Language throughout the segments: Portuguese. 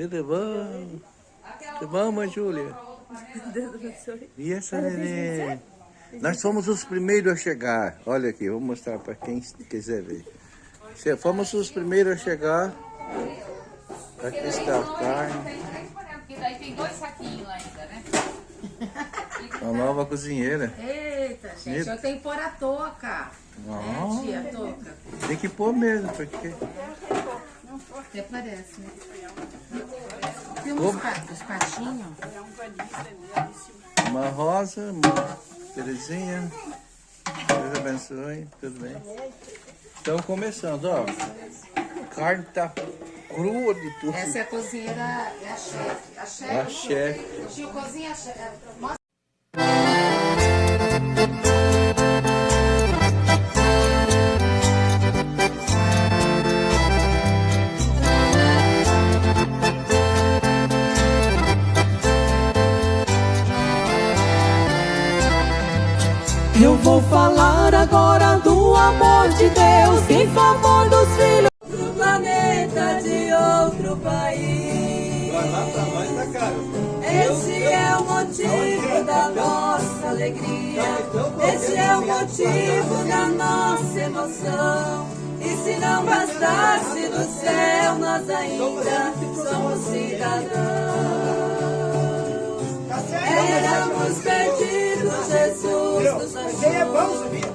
Tudo bom? Tudo bom, mãe Júlia? E essa neném? Nós fomos os primeiros a chegar. Olha aqui, vou mostrar para quem quiser ver. Fomos os primeiros a chegar. Aqui está a carne. Porque daí tem 2 saquinhos ainda, né? A nova cozinheira. Eita, gente, eu tenho que pôr a touca. Não. Tia, a touca. Tem que pôr mesmo, porque... Até parece, né? Tem uns patinhos. Uma rosa, uma Terezinha. Deus abençoe, tudo bem. Estamos começando, ó. A carne tá crua de tudo. Essa é a cozinheira, é a chefe. A chefe. A chefe. Tio, cozinha a chefe. Eu vou falar agora do amor de Deus em favor dos filhos do planeta de outro país. Esse é o motivo da nossa alegria. Esse é o motivo da nossa emoção. E se não bastasse do céu, nós ainda somos cidadãos. Éramos perdidos, Jesus nos achou.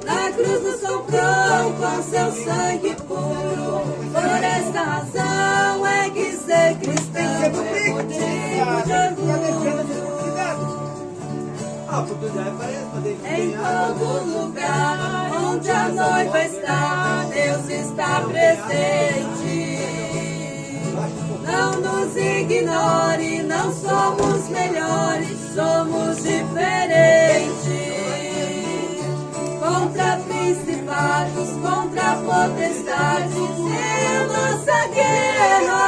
Na cruz nos comprou com seu sangue puro. Por esta razão é que ser cristão é motivo de orgulho. Em todo lugar onde a noiva está, Deus está presente. Não nos ignore, não somos melhores, somos diferentes. Contra principados, contra potestades, é nossa guerra.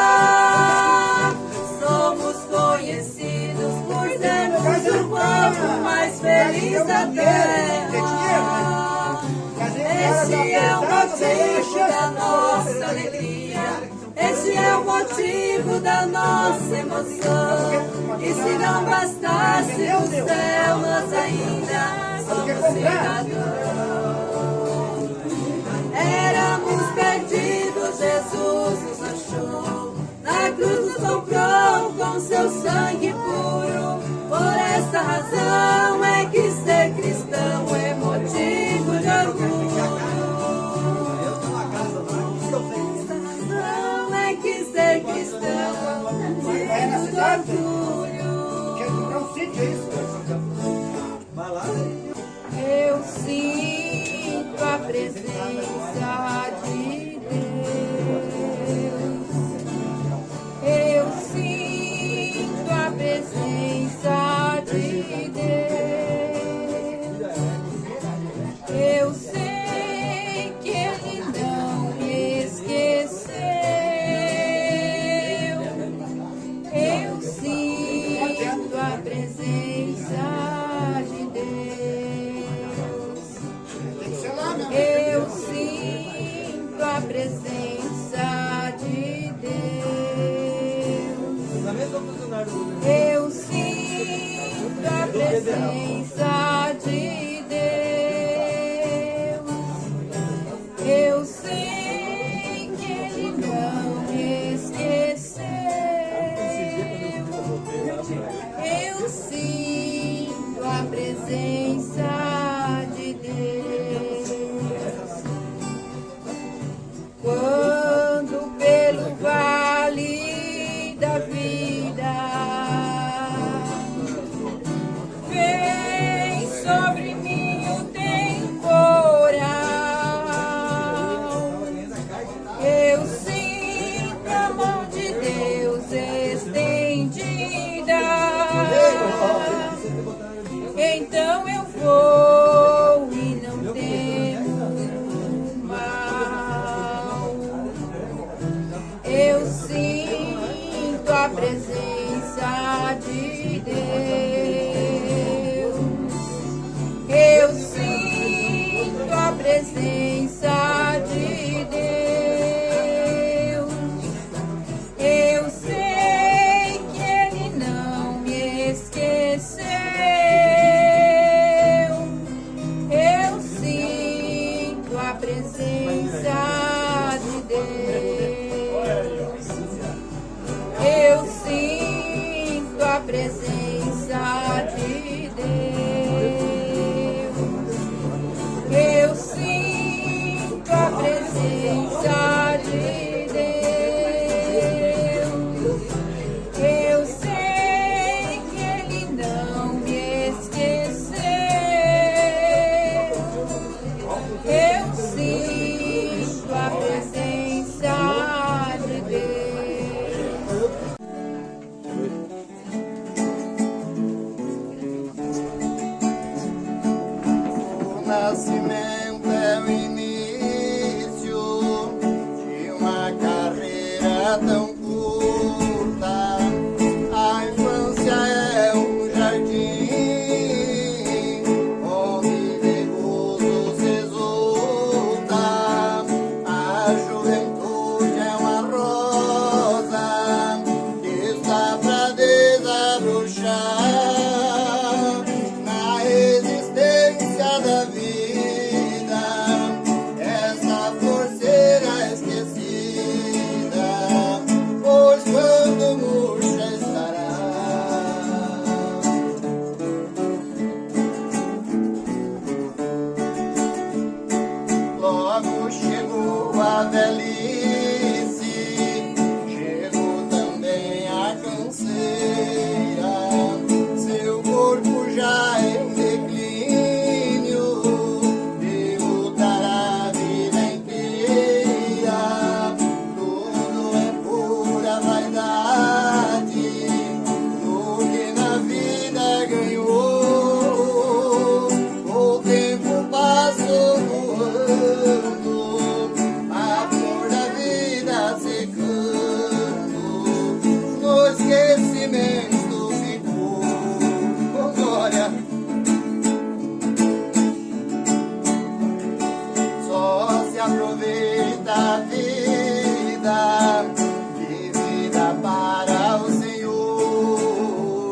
Somos conhecidos por sermos o povo mais feliz da terra. Esse é o motivo da nossa alegria. Esse é o motivo da nossa emoção. E se não bastasse o céu, nós ainda somos cidadãos. Éramos perdidos, Jesus nos achou. Na cruz nos comprou com seu sangue puro. Por esta razão é que ser cristão é motivo de orgulho. Ser cristão é motivo de orgulho. Eu sinto a presença de Deus. Eu sinto a presença de Deus. Eu sei que Ele não me esqueceu. Eu sinto a presença de Deus. Eu sinto a presença de Deus. Eu sinto a presença de Deus. Eu sei que Ele não me esqueceu. Eu sinto a presença de Deus. Quando pelo vale da vida vem sobre mim o temporal, eu sinto a mão de Deus estendida. Então eu vou e não temo mal. Eu sinto a presença de Deus. Eu sinto a presença de Deus. Eu sei presença de Deus. Eu sinto a presença de Deus. Eu sei que Ele não me esqueceu. Eu sinto a presença de Deus. O nascimento é o início de uma carreira tão curta. A infância é um jardim onde de gozos exulta. A juventude é uma rosa que está pra desabrochar na existência da vida. Essa flor será esquecida, pois quando murcha estará. Logo chegou a velhice, chegou também a canseira. Seu corpo já em declínio, derrotará a vida inteira. Tudo é pura vaidade, do que na vida ganhou. O tempo passou voando, a flor da vida secando, no esquecimento ficou. Oh, glória! Só se aproveita a vida, vivida para o Senhor.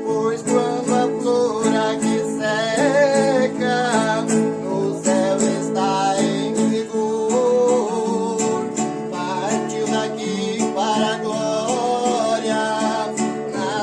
Pois quando a flor aqui seca, no céu está em vigor. Partiu daqui para a glória, na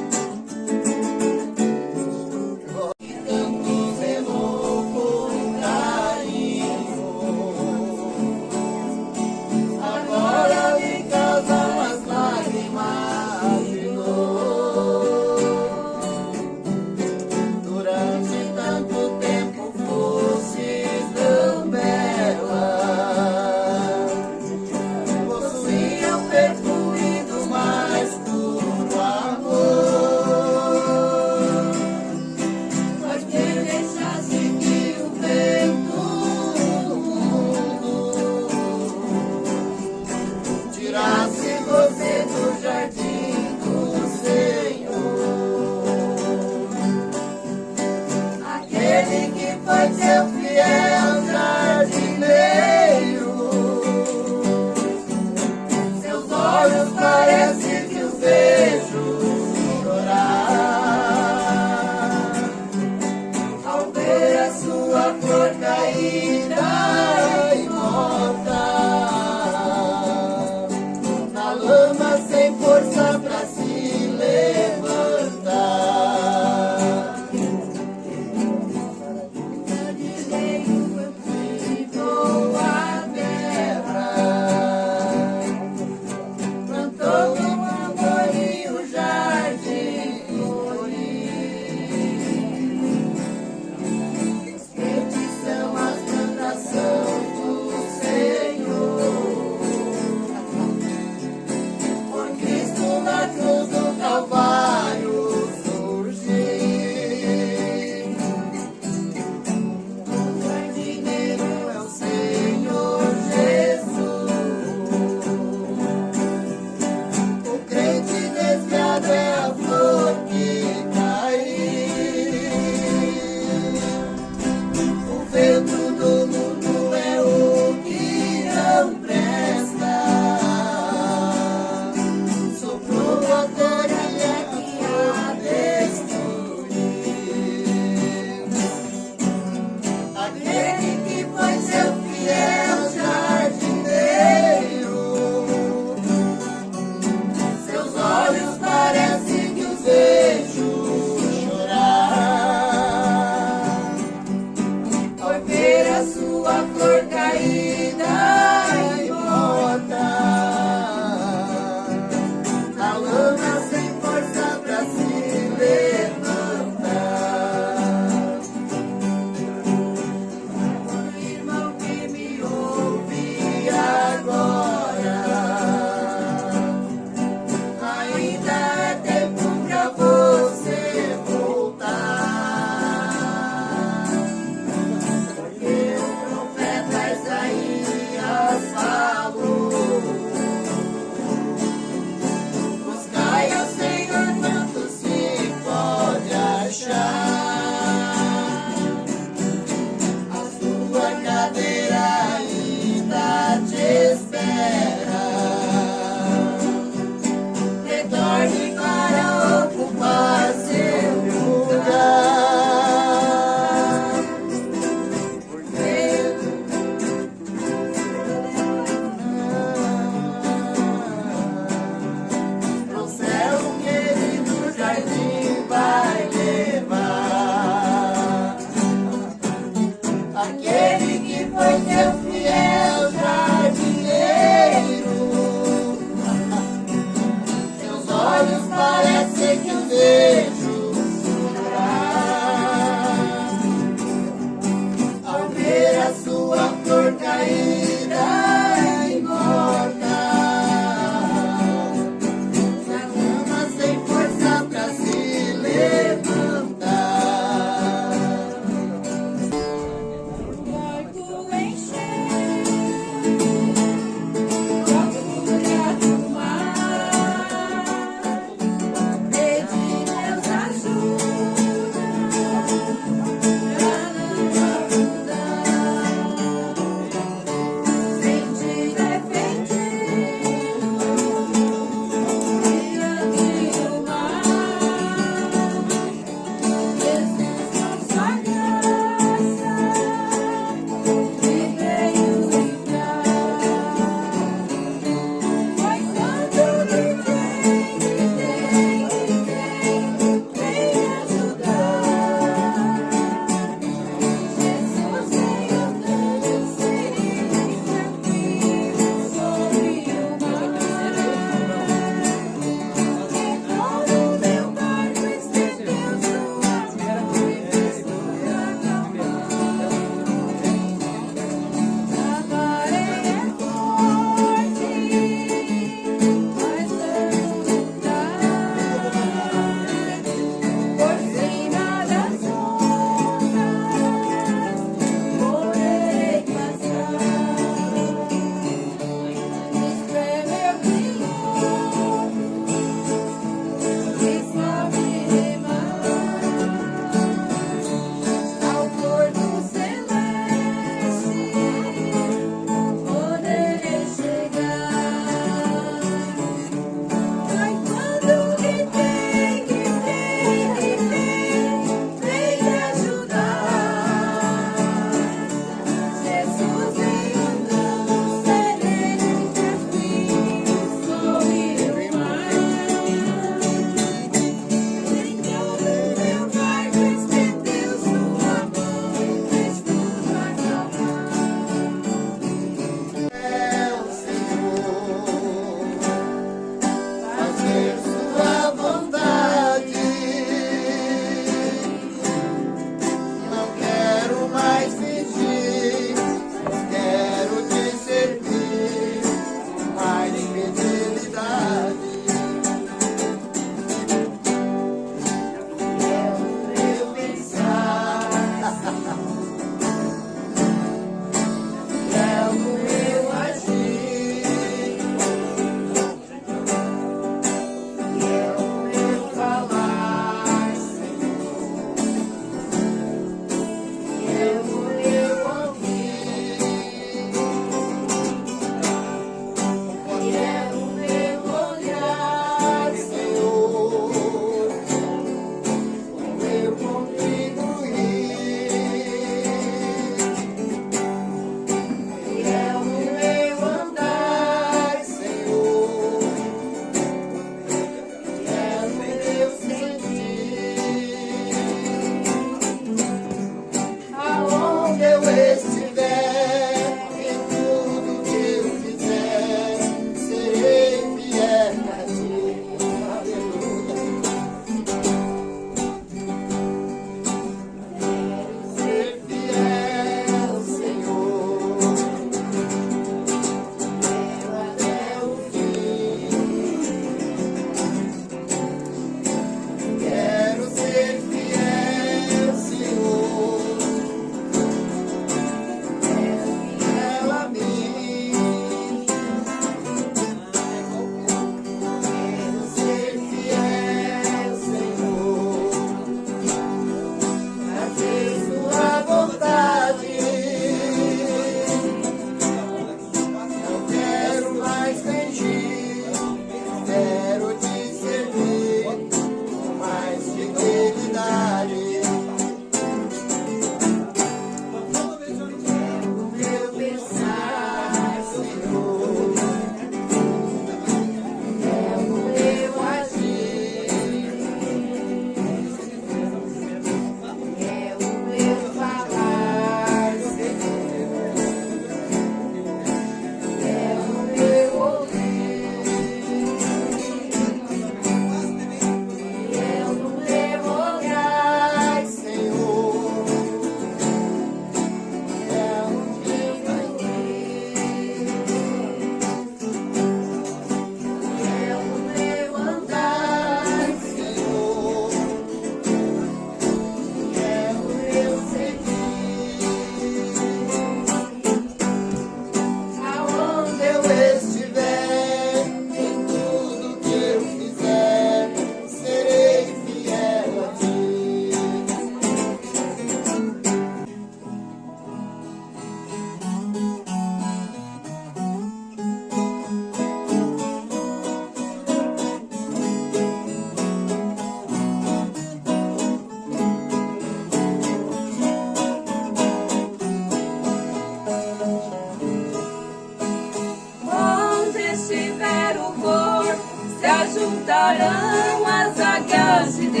se ajuntarão as águias de Deus.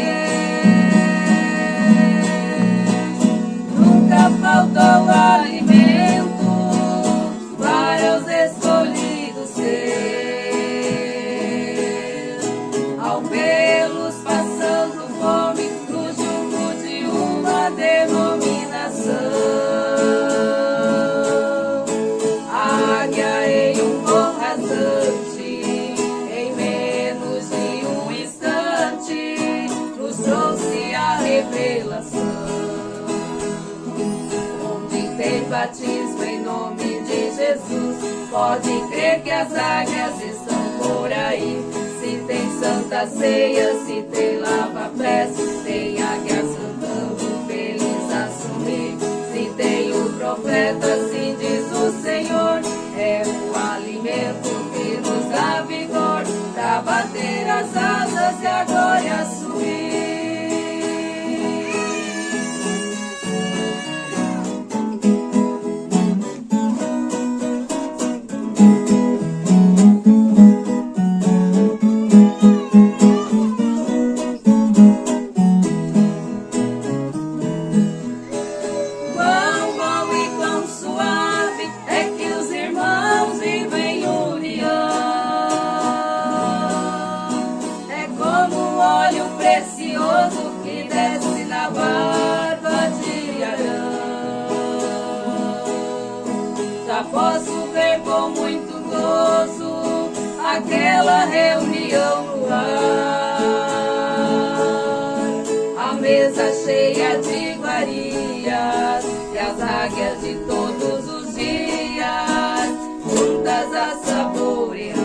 Nunca faltou alimento para os escolhidos seus. Ao vê-los passando fome no jugo de uma denominação, a águia em um voo rasante, em menos de um instante, nos trouxe a revelação. Onde tem batismo em nome de Jesus, pode crer que as águias estão por aí. Se tem santa ceia, se tem lava-pés, tem águias cantando feliz a sorrir. Se tem o profeta, assim diz o Senhor, é o alimento que nos dá vigor pra bater as asas e a glória subir. Quão bom e quão suave é que os irmãos vivem em união. É como um óleo precioso que desce na barba de Arão. Já posso ver com muito gozo aquela reunião no ar, a mesa cheia de iguarias e as águias de todos os dias juntas a saborear.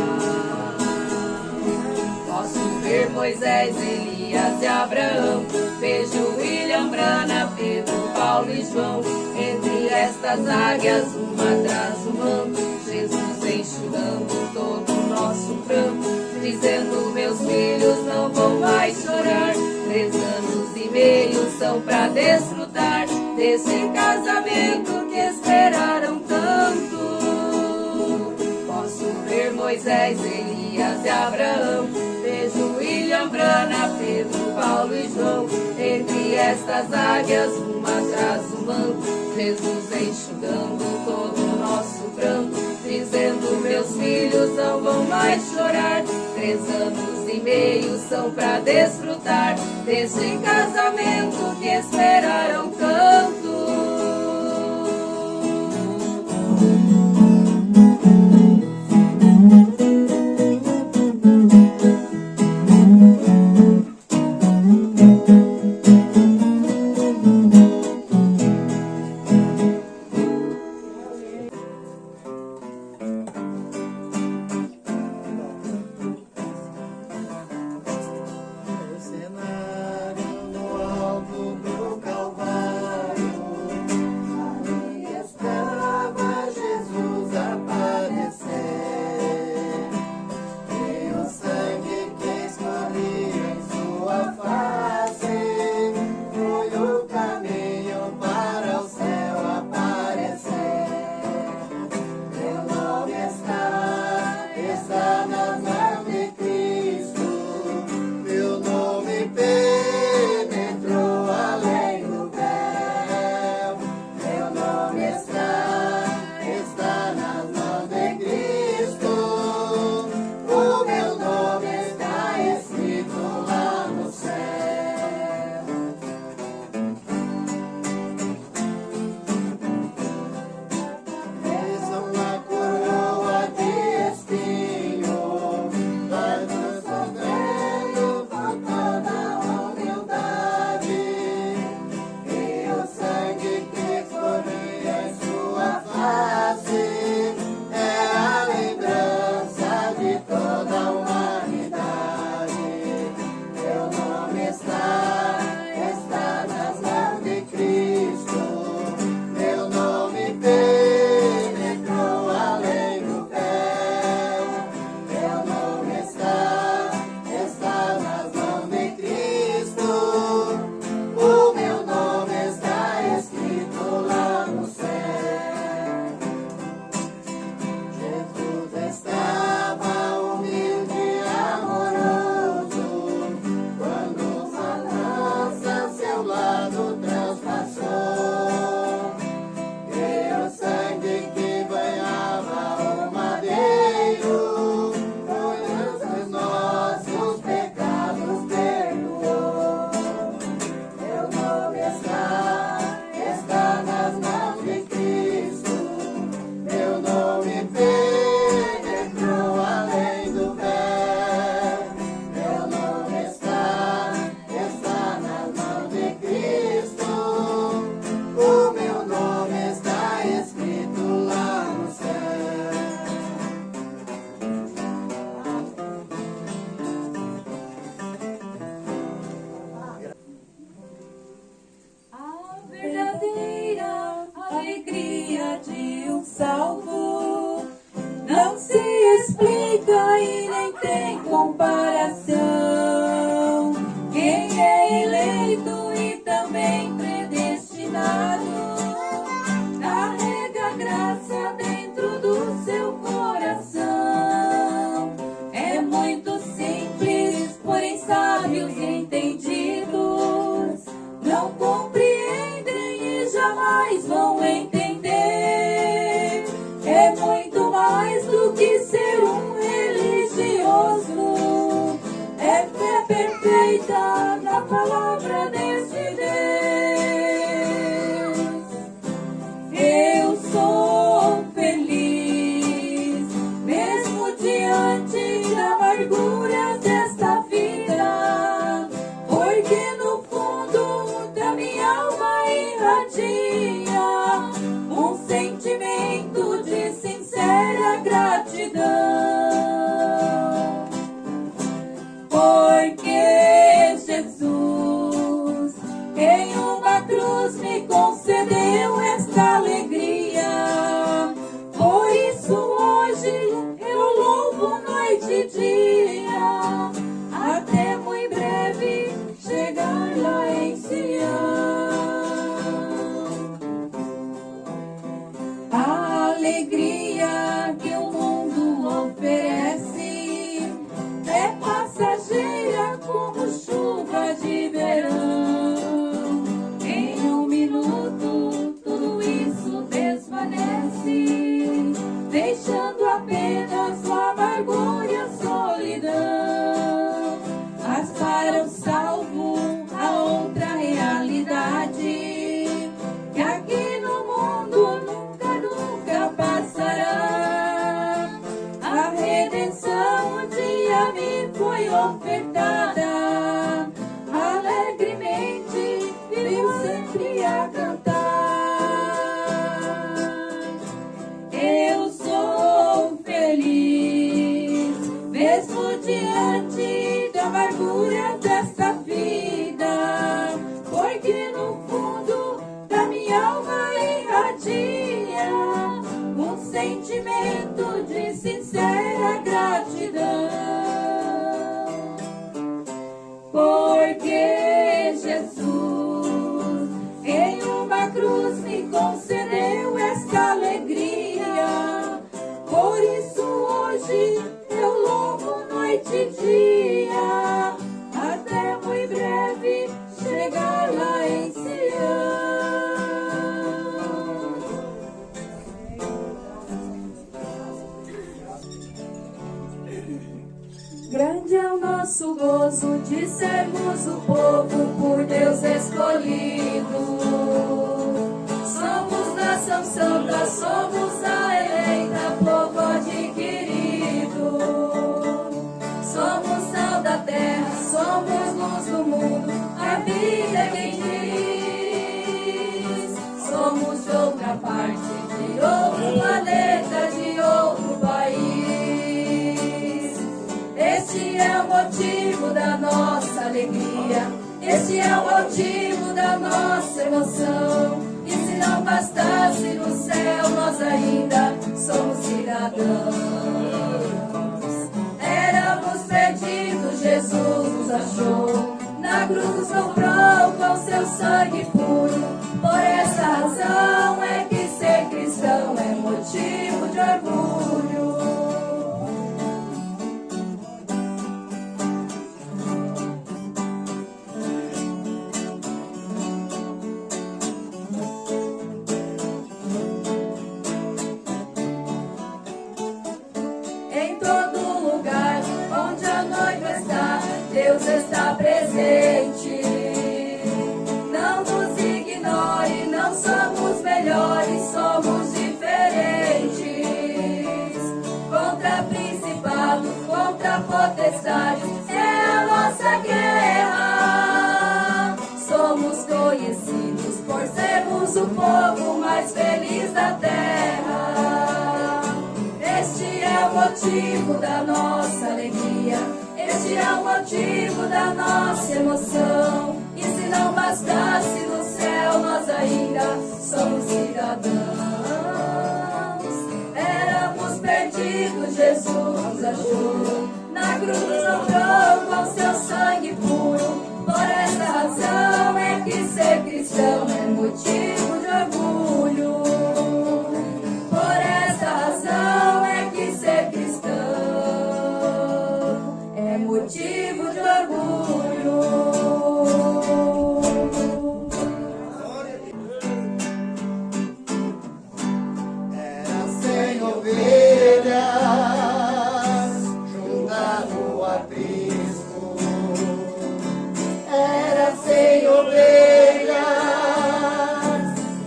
Posso ver Moisés, Elias e Abraão, vejo William, Brana, Pedro, Paulo e João. Entre estas águias, uma atrás uma, Jesus enxugando todo o nosso pranto, dizendo: meus filhos não vão mais chorar. 3 anos e meio são pra desfrutar desse casamento que esperaram tanto. Posso ver Moisés, Elias e Abraão, vejo William, Brana, Pedro, Paulo e João. Entre estas águias, uma atrás uma, Jesus enxugando todo o nosso pranto, dizendo: meus filhos não vão mais chorar. 3 anos e meio são pra desfrutar deste casamento que esperaram tanto. No cenário, no alto do Calvário, tem comparação. Quem é eleito e também predestinado carrega graça dentro do seu coração. É muito simples, porém sábios e entendidos não compreendem e jamais vão entender. É muito mais do que ser um religioso, é fé perfeita na palavra desse Deus. Eu sou feliz, mesmo diante da amargura desta vida, porque no fundo da minha alma irradia um sentimento de sincera gratidão. Porque Jesus em uma cruz me concedeu esta alegria. Por isso hoje eu louvo noite e dia, até muito breve chegar lá em Sião. A alegria que o mundo oferece é passageira como chuva de verão. Em um minuto tudo isso desvanece, deixando apenas o amargor e a solidão. Mas para o salvo há outra realidade, que aqui no mundo nunca passará. A redenção um dia me foi ofertada, alegremente vivo sempre a cantar. Eu sou feliz, mesmo diante da amargura desta vida, porque no fundo da minha alma irradia um sentimento de sincera gratidão. Porque Jesus em uma cruz me concedeu esta alegria. Por isso hoje eu louvo noite e dia, até muito breve chegar lá em Sião. Grande é o nosso gozo de sermos o povo por Deus escolhido. Somos nação santa, somos a eleita, povo adquirido. Somos sal da terra, somos luz do mundo, a vida é quem diz. Somos de outra parte, de outro planeta, de outro país. Este é o motivo da nossa alegria, este é o motivo da nossa emoção. E se não bastasse no céu, nós ainda somos cidadãos. Éramos perdidos, Jesus nos achou, na cruz nos comprou com seu sangue puro. Por essa razão é que ser cristão é motivo de orgulho. Em todo lugar onde a noiva está, Deus está presente. Não nos ignore, não somos melhores, somos diferentes. Contra principados, contra potestades, é a nossa guerra. Somos conhecidos por sermos o povo mais feliz da terra. Este é o motivo da nossa alegria, este é o motivo da nossa emoção. E se não bastasse no céu, nós ainda somos cidadãos. Éramos perdidos, Jesus nos achou, na motivo de orgulho. Era 100 ovelhas junto no aprisco. Era 100 ovelhas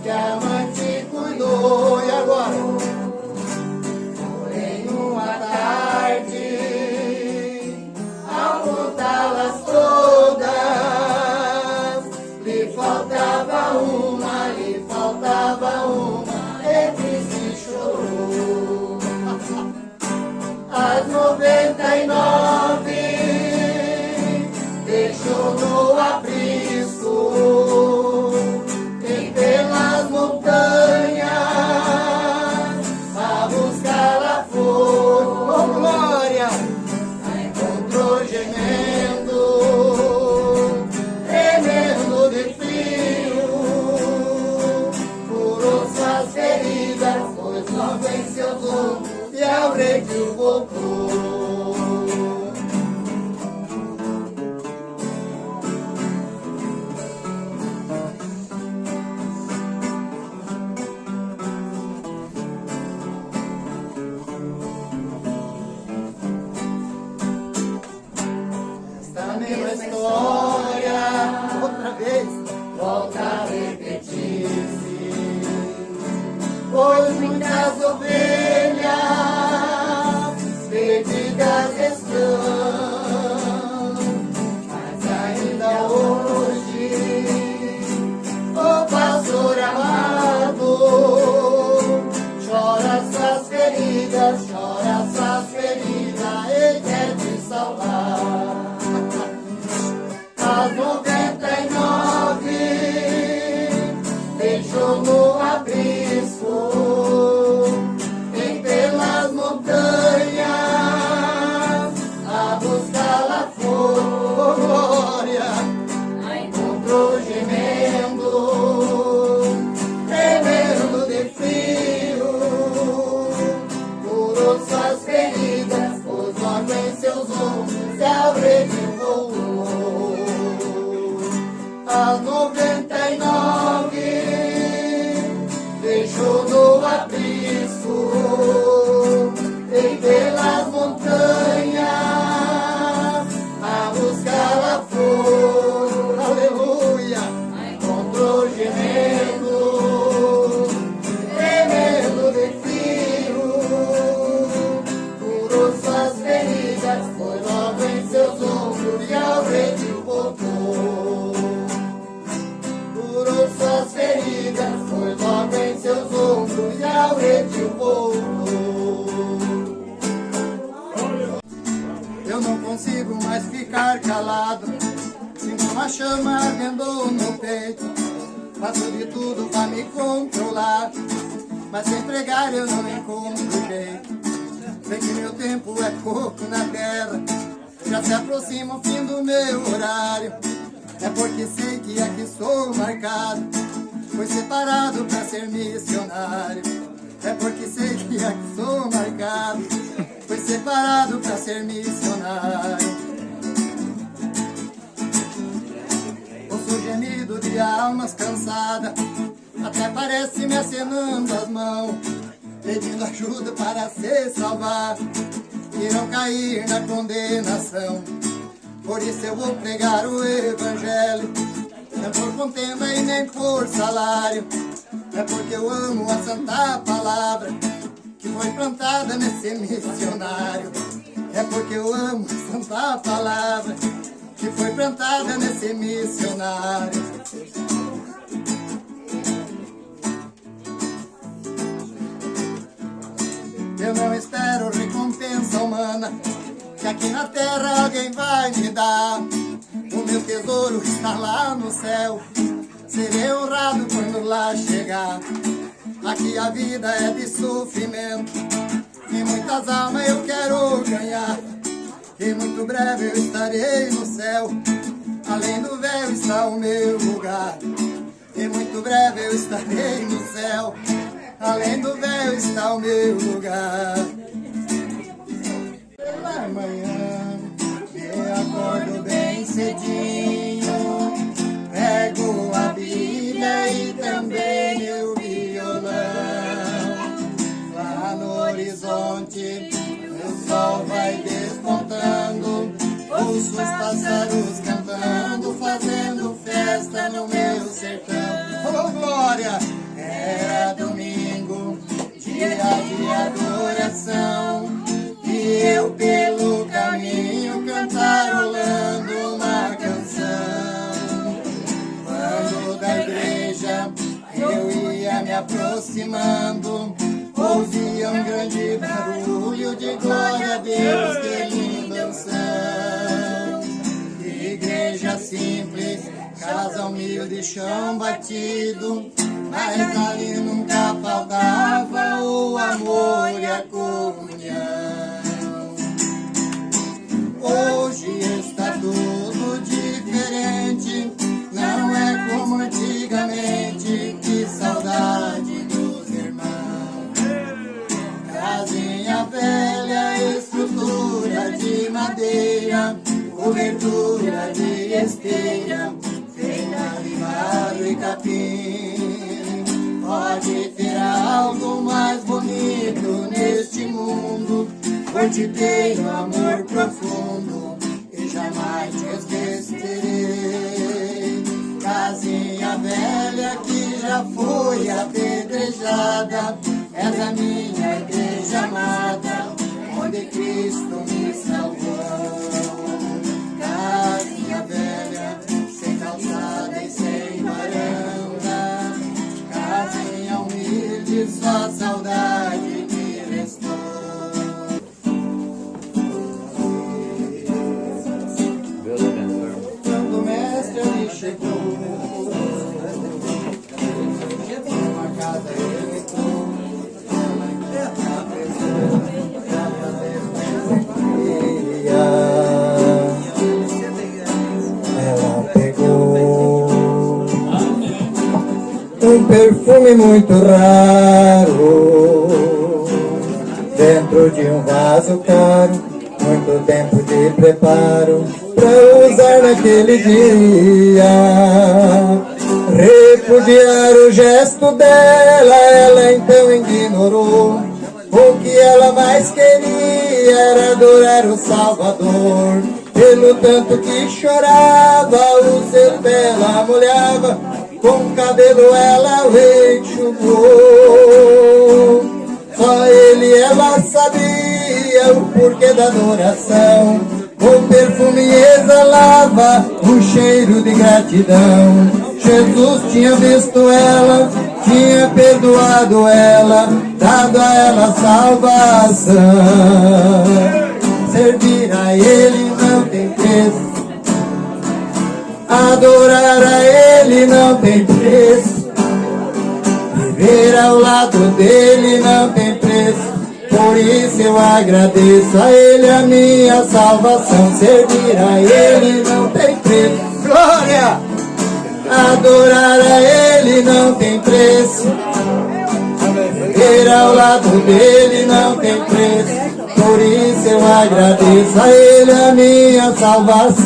que a mãe te cuidou. E agora? Porém, uma tarde, ao contá-las todas, lhe faltava uma, e triste chorou. As 99 deixou no aprisco, e pelas montanhas a buscá-la foi. Oh, glória! A encontrou gemendo, tremendo de frio, curou suas feridas, pois logo em seus ombros e ao redil voltou. Esta mesma história, outra vez, volta a repetir-se, pois muitas ovelhas perdidas estão, mas ainda hoje o pastor amado chora suas feridas, e quer te salvar. As 99 deixou no aprisco, e pelas montanhas a buscá-la foi. Oh, glória! A encontrou gemendo, tremendo de frio, curou suas feridas, pôs logo em seus ombros e ao redil voltou. As 99 deixou no aprisco, e pelas montanhas a buscá-la foi. Aleluia! A encontrou gemendo, tremendo de frio, curou suas feridas, foi logo em seus ombros e ao redil voltou. Curou suas feridas, foi logo em seus ombros e ao redil voltou. Eu não consigo mais ficar calado, sinto uma chama ardendo no peito. Faço de tudo pra me controlar, mas sem pregar eu não encontro jeito. Sei que meu tempo é pouco na terra, já se aproxima o fim do meu horário. É porque sei que aqui sou marcado, fui separado pra ser missionário. É porque sei que aqui sou marcado, fui separado pra ser missionário. Ouço o gemido de almas cansadas, até parece me acenando as mãos, pedindo ajuda para se salvar e não cair na condenação. Por isso eu vou pregar o evangelho, não por contenda e nem por salário. É porque eu amo a santa palavra que foi plantada nesse missionário. É porque eu amo a santa palavra que foi plantada nesse missionário. Eu não espero recompensa humana, que aqui na terra alguém vai me dar. O meu tesouro está lá no céu, serei honrado quando lá chegar. Aqui a vida é de sofrimento, e muitas almas eu quero ganhar. E muito breve eu estarei no céu, além do véu está o meu lugar. E muito breve eu estarei no céu, além do véu está o meu lugar. Pela manhã cedinho, pego a Bíblia e também meu violão. Lá no horizonte o sol vai despontando, ouço os pássaros cantando, fazendo festa no meu sertão. Oh, glória! Era domingo, dia de adoração, e eu pelo caminho cantarolando uma canção. Quando da igreja eu ia me aproximando, ouvia um grande barulho de glória a Deus, que linda unção. Igreja simples, casa humilde, chão batido, mas ali nunca faltava o amor e a comunhão. Hoje está tudo diferente, não é como antigamente, que saudade dos irmãos. Casinha velha, estrutura de madeira, cobertura de esteira, feita de barro e capim. Pode ter algo mais bonito neste mundo, onde tenho amor profundo e jamais te esquecerei. Casinha velha que já foi apedrejada, és a minha igreja amada, onde Cristo me salvou. Casinha velha, sem calçada e sem varanda, casinha humilde, só saudade me restou. Quando o mestre ali chegou, uma casa ele entrou, ela pegou um perfume muito raro dentro de um vaso caro, muito tempo de preparo pra usar naquele dia. Repudiar o gesto dela, ela então ignorou. O que ela mais queria era adorar o Salvador. Pelo tanto que chorava, o seu pé ela molhava, com o cabelo ela o enxugou. Só ele ela sabia o porquê da adoração. O perfume exalava um cheiro de gratidão. Jesus tinha visto ela, tinha perdoado ela, dado a ela salvação. Servir a Ele não tem preço, adorar a Ele não tem preço, viver ao lado dele não tem preço. Por isso eu agradeço a Ele a minha salvação. Servir a Ele não tem preço. Glória! Adorar a Ele não tem preço, viver ao lado dele não tem preço. Por isso eu agradeço a Ele a minha salvação.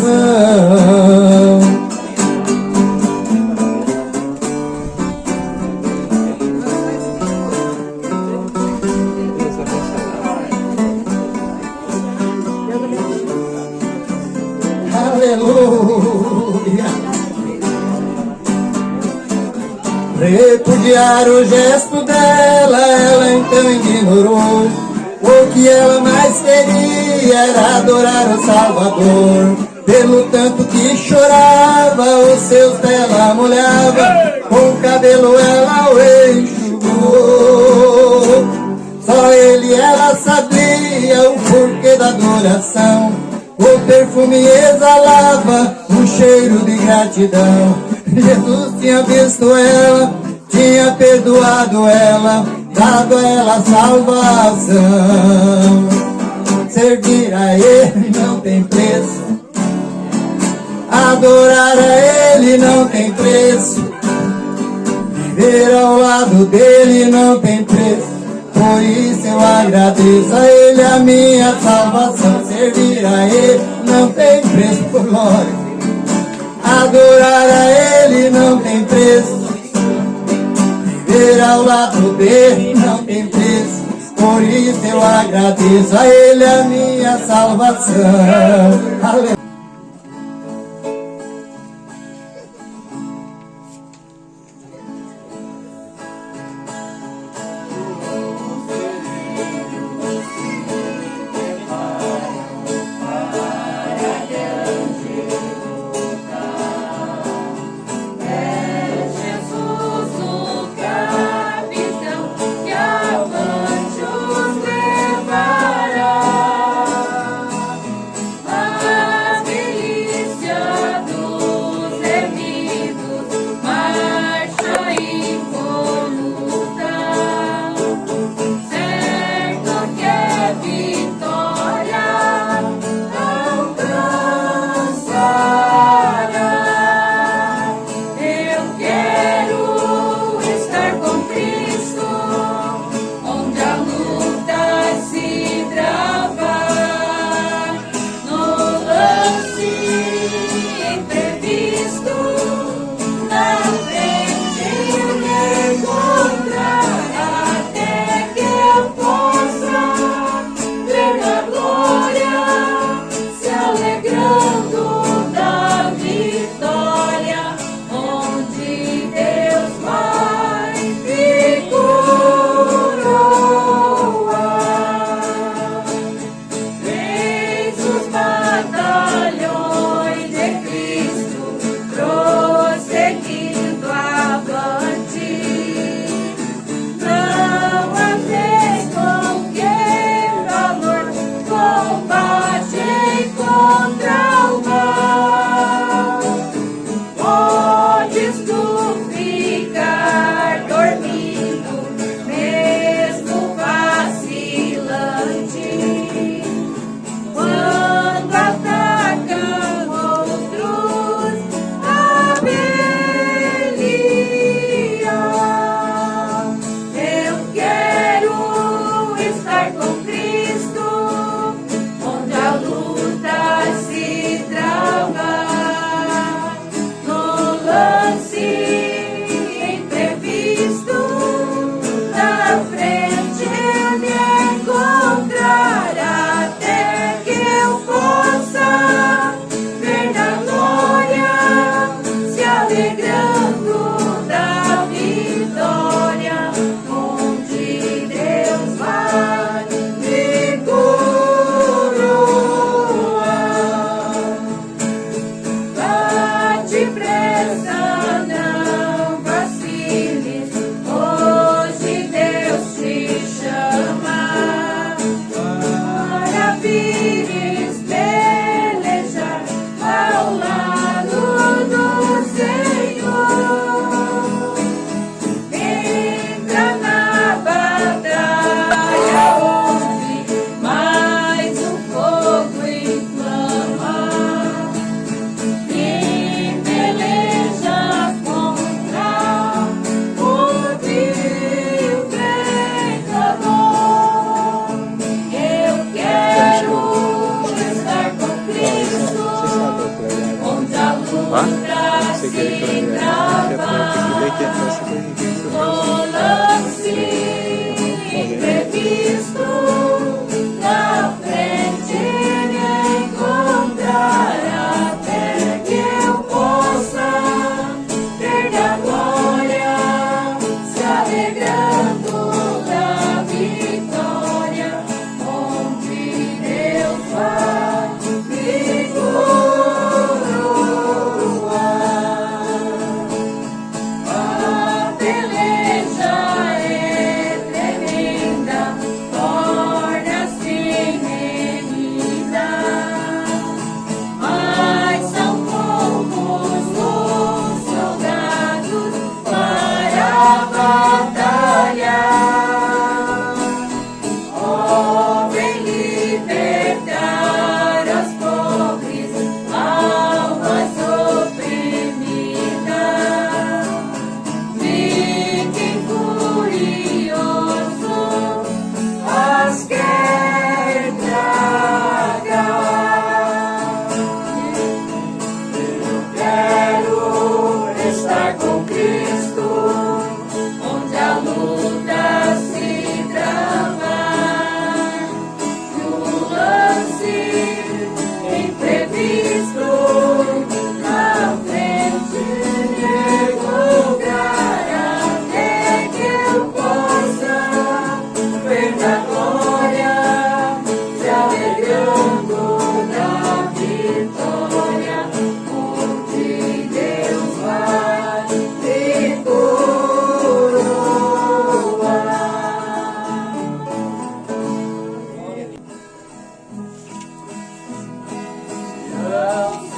Aleluia. Repudiar o gesto dela, ela então ignorou. O que ela mais queria era adorar o Salvador. Pelo tanto que chorava, os seus pés ela molhava, com o cabelo ela o enxugou. Só ele ela sabia o porquê da adoração. O perfume exalava um cheiro de gratidão. Jesus tinha visto ela, tinha perdoado ela, dado a ela salvação. Servir a Ele não tem preço, adorar a Ele não tem preço, viver ao lado dele não tem preço. Por isso eu agradeço a Ele a minha salvação. Servir a Ele não tem preço, por glória. adorar a Ele não tem preço. Viver ao lado dele não tem preço. Por isso eu agradeço a Ele a minha salvação. Aleluia.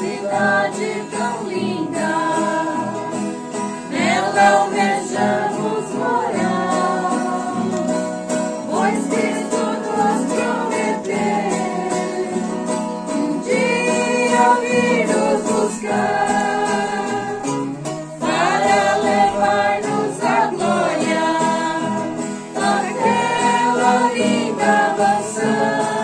cidade tão linda, nela almejamos morar, pois Cristo nos prometeu um dia vir nos buscar, para levar-nos a glória daquela linda mansão.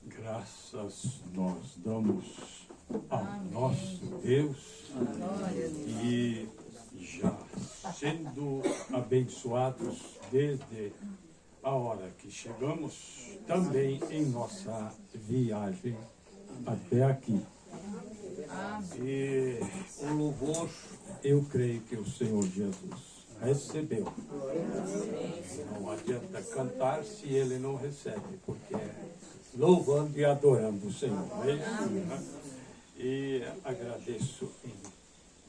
Graças nós damos ao nosso Deus e já sendo abençoados desde a hora que chegamos, também em nossa viagem até aqui. E o louvor, eu creio que o Senhor Jesus recebeu. Não adianta cantar se ele não recebe, porque é louvando e adorando o Senhor. É isso, né? E agradeço em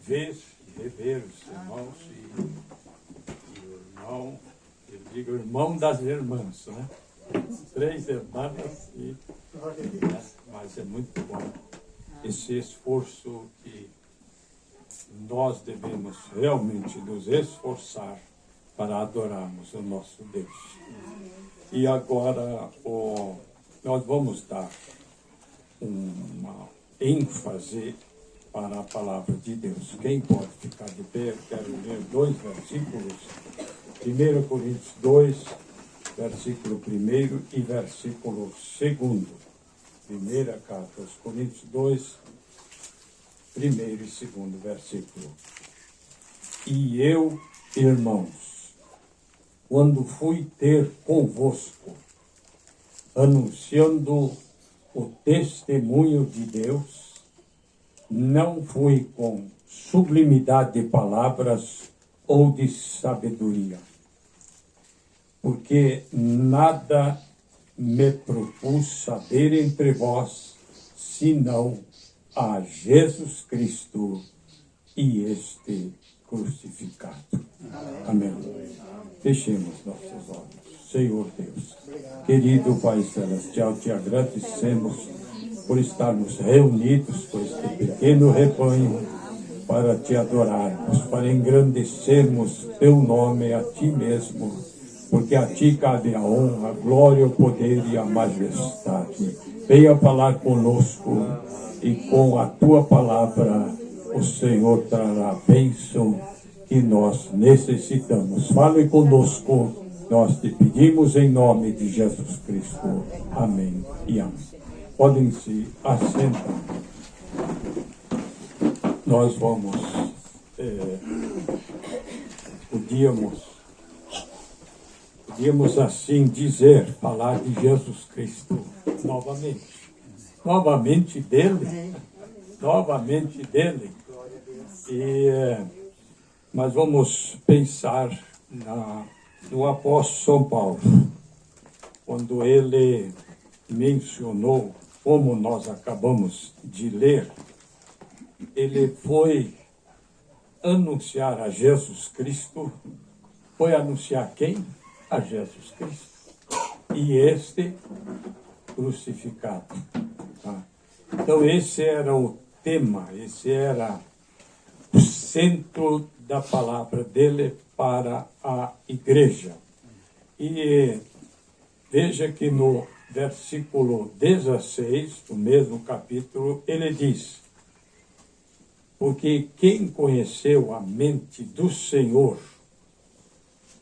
ver e rever os irmãos e o irmão, eu digo irmão das irmãs, né? 3 irmãs, mas é muito bom esse esforço que nós devemos realmente nos esforçar para adorarmos o nosso Deus. E agora nós vamos dar uma ênfase para a palavra de Deus. Quem pode ficar de pé? Eu quero ler 2 versículos. 1 Coríntios 2, versículo 1 e versículo 2. Primeira carta aos Coríntios 2, 1 e 2 versículo. E eu, irmãos, quando fui ter convosco, anunciando o testemunho de Deus, não fui com sublimidade de palavras ou de sabedoria, porque nada me propus saber entre vós, senão a Jesus Cristo e este crucificado. Amém. Fechemos nossos olhos. Senhor Deus, querido Pai Celestial, te agradecemos por estarmos reunidos com este pequeno rebanho para te adorarmos, para engrandecermos teu nome a ti mesmo, porque a ti cabe a honra, a glória, o poder e a majestade. Venha falar conosco e com a tua palavra o Senhor trará a bênção que nós necessitamos. Fale conosco Nós te pedimos em nome de Jesus Cristo. Amém e amém. Podem se assentar. Nós vamos, podíamos assim dizer, falar de Jesus Cristo novamente dele, mas vamos pensar no apóstolo São Paulo, quando ele mencionou, como nós acabamos de ler, ele foi anunciar a Jesus Cristo. Foi anunciar quem? A Jesus Cristo. E este crucificado. Tá? Então esse era o tema, esse era o centro da palavra dele para a igreja. E veja que no versículo 16, do mesmo capítulo, ele diz: porque quem conheceu a mente do Senhor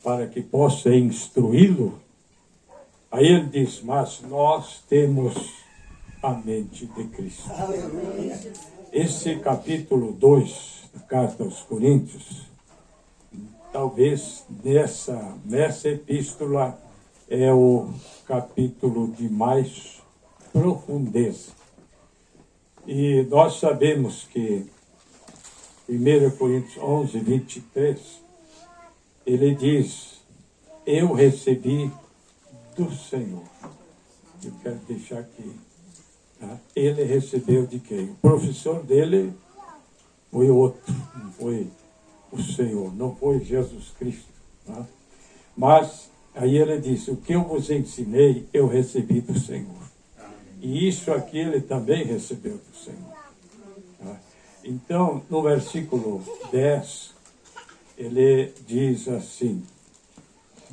para que possa instruí-lo? Aí ele diz: mas nós temos a mente de Cristo. Esse capítulo 2 da Carta aos Coríntios, talvez nessa epístola é o capítulo de mais profundeza. E nós sabemos que 1 Coríntios 11, 23, ele diz: eu recebi do Senhor. Eu quero deixar aqui. Tá? Ele recebeu de quem? O professor dele foi outro, não foi o Senhor, não foi Jesus Cristo. Tá? Mas aí ele disse: o que eu vos ensinei, eu recebi do Senhor. E isso aqui ele também recebeu do Senhor. Tá? Então, no versículo 10, ele diz assim: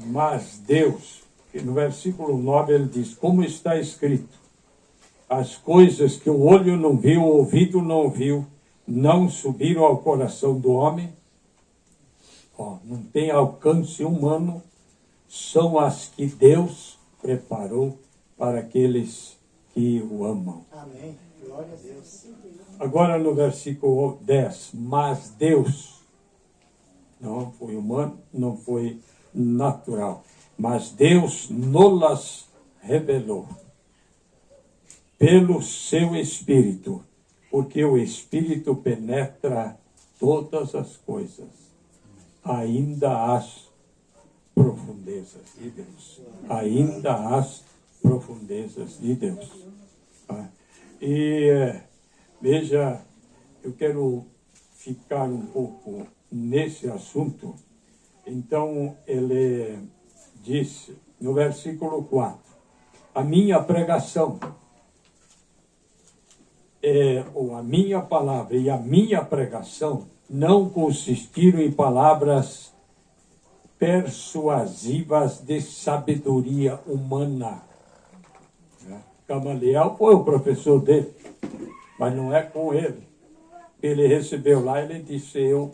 mas Deus, no versículo 9 ele diz: como está escrito, as coisas que o olho não viu, o ouvido não ouviu, não subiram ao coração do homem, não tem alcance humano, são as que Deus preparou para aqueles que o amam. Amém. Glória a Deus. Agora no versículo 10, mas Deus, não foi humano, não foi natural, mas Deus nos revelou pelo seu Espírito, porque o Espírito penetra todas as coisas, ainda as profundezas de Deus. Ainda as profundezas de Deus. E veja, eu quero ficar um pouco nesse assunto. Então, ele disse no versículo 4, a minha pregação, ou a minha palavra e a minha pregação não consistiram em palavras persuasivas de sabedoria humana. Gamaliel foi o professor dele, mas não é com ele. Ele recebeu lá, ele disse: eu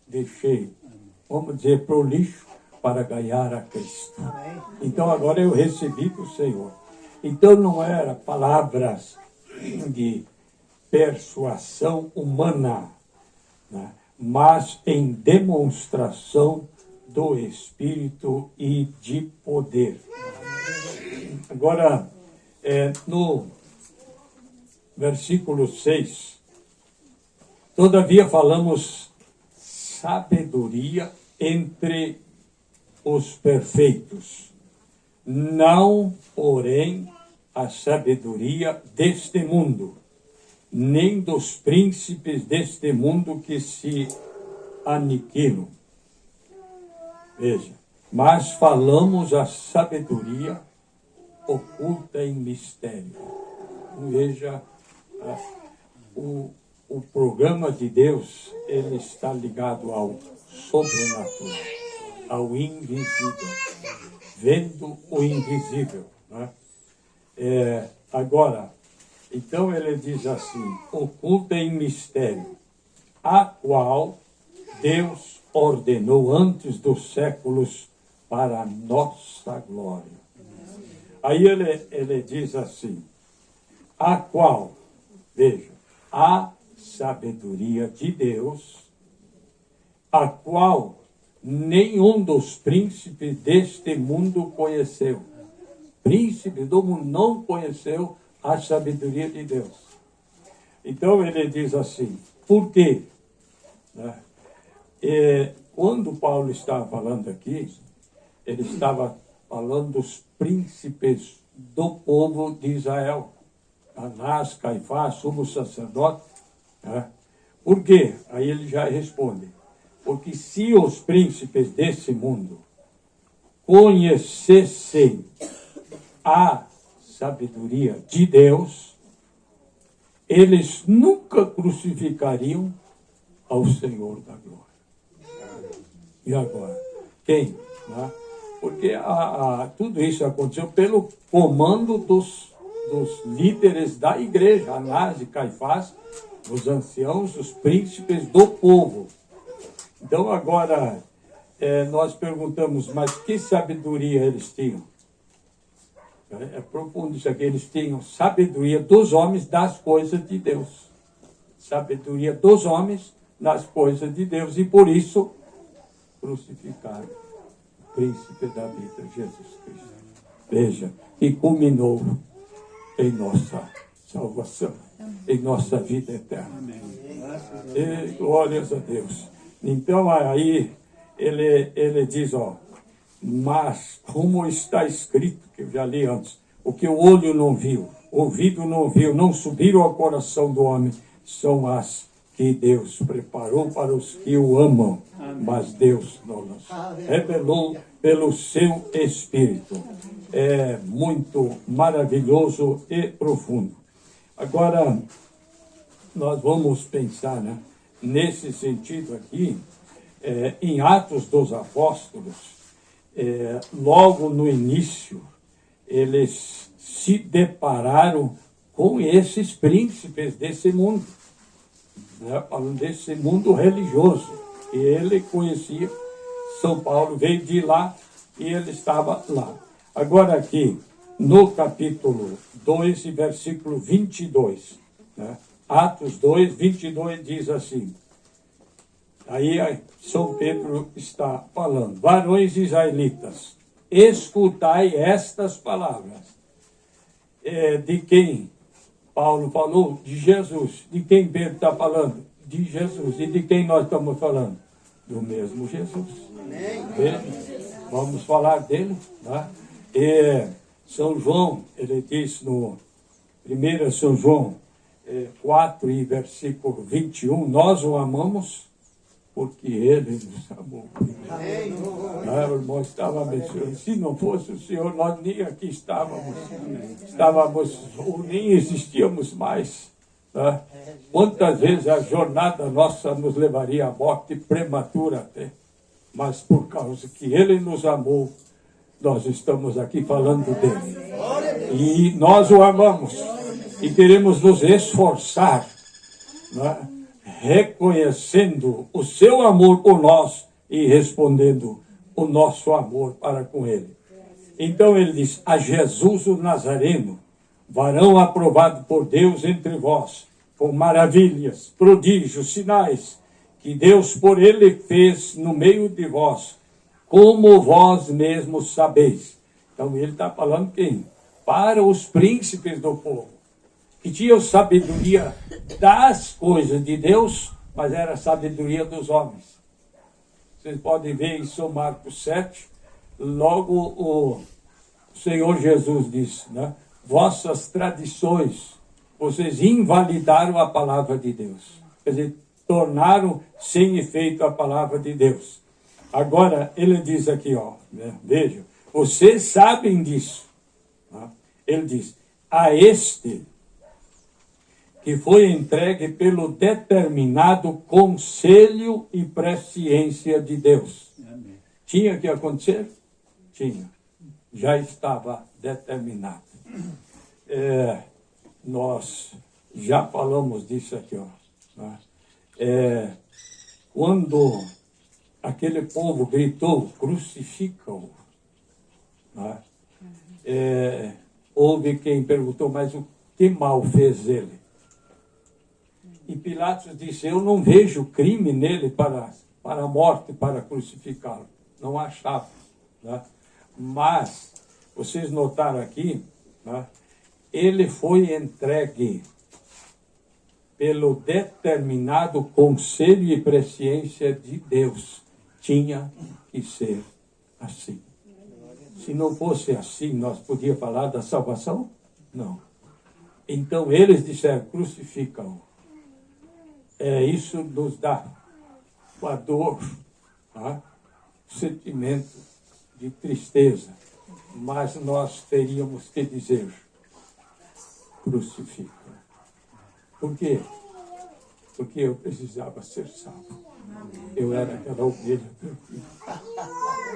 deixei, vamos dizer, para o lixo para ganhar a Cristo. Então agora eu recebi do Senhor. Então não era palavras de persuasão humana, né? Mas em demonstração do Espírito e de poder. Agora, no versículo 6, todavia falamos sabedoria entre os perfeitos, não, porém, a sabedoria deste mundo, nem dos príncipes deste mundo que se aniquilam. Veja, mas falamos a sabedoria oculta em mistério. Veja, o programa de Deus, ele está ligado ao sobrenatural, ao invisível, vendo o invisível. Né? Agora, então ele diz assim, oculta em mistério, a qual Deus ordenou antes dos séculos para a nossa glória. Aí ele diz assim, a qual, veja, a sabedoria de Deus, a qual nenhum dos príncipes deste mundo conheceu. Príncipe do mundo não conheceu a sabedoria de Deus. Então ele diz assim, por quê? Quando Paulo estava falando aqui, ele estava falando dos príncipes do povo de Israel. Anás, Caifás, sumo sacerdote. Por quê? Aí ele já responde. Porque se os príncipes desse mundo conhecessem a sabedoria de Deus, eles nunca crucificariam ao Senhor da glória. E agora? Quem? Porque tudo isso aconteceu pelo comando dos líderes da igreja, Anás e Caifás, os anciãos, os príncipes do povo. Então agora nós perguntamos, mas que sabedoria eles tinham? É profundo isso aqui, eles tinham sabedoria dos homens das coisas de Deus. Sabedoria dos homens nas coisas de Deus, e por isso crucificaram o príncipe da vida, Jesus Cristo. Veja, e culminou em nossa salvação, em nossa vida eterna. E glórias a Deus. Então aí ele diz, mas como está escrito, que eu já li antes, o que o olho não viu, ouvido não viu, não subiram ao coração do homem, são as que Deus preparou para os que o amam. Mas Deus nos revelou pelo seu Espírito. É muito maravilhoso e profundo. Agora, nós vamos pensar, nesse sentido aqui, em Atos dos Apóstolos, logo no início, eles se depararam com esses príncipes desse mundo, falando desse mundo religioso, que ele conhecia. São Paulo veio de lá e ele estava lá. Agora aqui, no capítulo 2, versículo 22, Atos 2, 22 diz assim, aí São Pedro está falando, varões israelitas, escutai estas palavras. De quem Paulo falou? De Jesus. De quem Pedro está falando? De Jesus. E de quem nós estamos falando? Do mesmo Jesus. Vamos falar dele. São João, ele diz no 1 São João 4 e versículo 21, nós o amamos porque ele nos amou. O irmão estava mencionando, se não fosse o Senhor, nós nem aqui estávamos, ou nem existíamos mais. Quantas vezes a jornada nossa nos levaria à morte prematura até, mas por causa que ele nos amou, nós estamos aqui falando dele. E nós o amamos e queremos nos esforçar, reconhecendo o seu amor por nós e respondendo o nosso amor para com ele. Então ele diz, a Jesus o Nazareno, varão aprovado por Deus entre vós, com maravilhas, prodígios, sinais, que Deus por ele fez no meio de vós, como vós mesmos sabeis. Então ele está falando quem? Para os príncipes do povo, que tinham sabedoria das coisas de Deus, mas era sabedoria dos homens. Vocês podem ver em São Marcos 7, logo o Senhor Jesus disse, vossas tradições, vocês invalidaram a palavra de Deus. Quer dizer, tornaram sem efeito a palavra de Deus. Agora, ele diz aqui, veja, vocês sabem disso. Ele diz, a este que foi entregue pelo determinado conselho e presciência de Deus. Amém. Tinha que acontecer? Tinha. Já estava determinado. Nós já falamos disso aqui. Quando aquele povo gritou, crucifica-o, houve quem perguntou, mas o que mal fez ele? E Pilatos disse, eu não vejo crime nele para a morte, para crucificá-lo. Não achava. Né? Mas, vocês notaram aqui, né? Ele foi entregue pelo determinado conselho e presciência de Deus. Tinha que ser assim. Se não fosse assim, nós podíamos falar da salvação? Não. Então, eles disseram, crucificam. Isso nos dá uma dor, tá? Sentimento de tristeza. Mas nós teríamos que dizer, crucifica. Por quê? Porque eu precisava ser salvo. Eu era aquela ovelha perdida.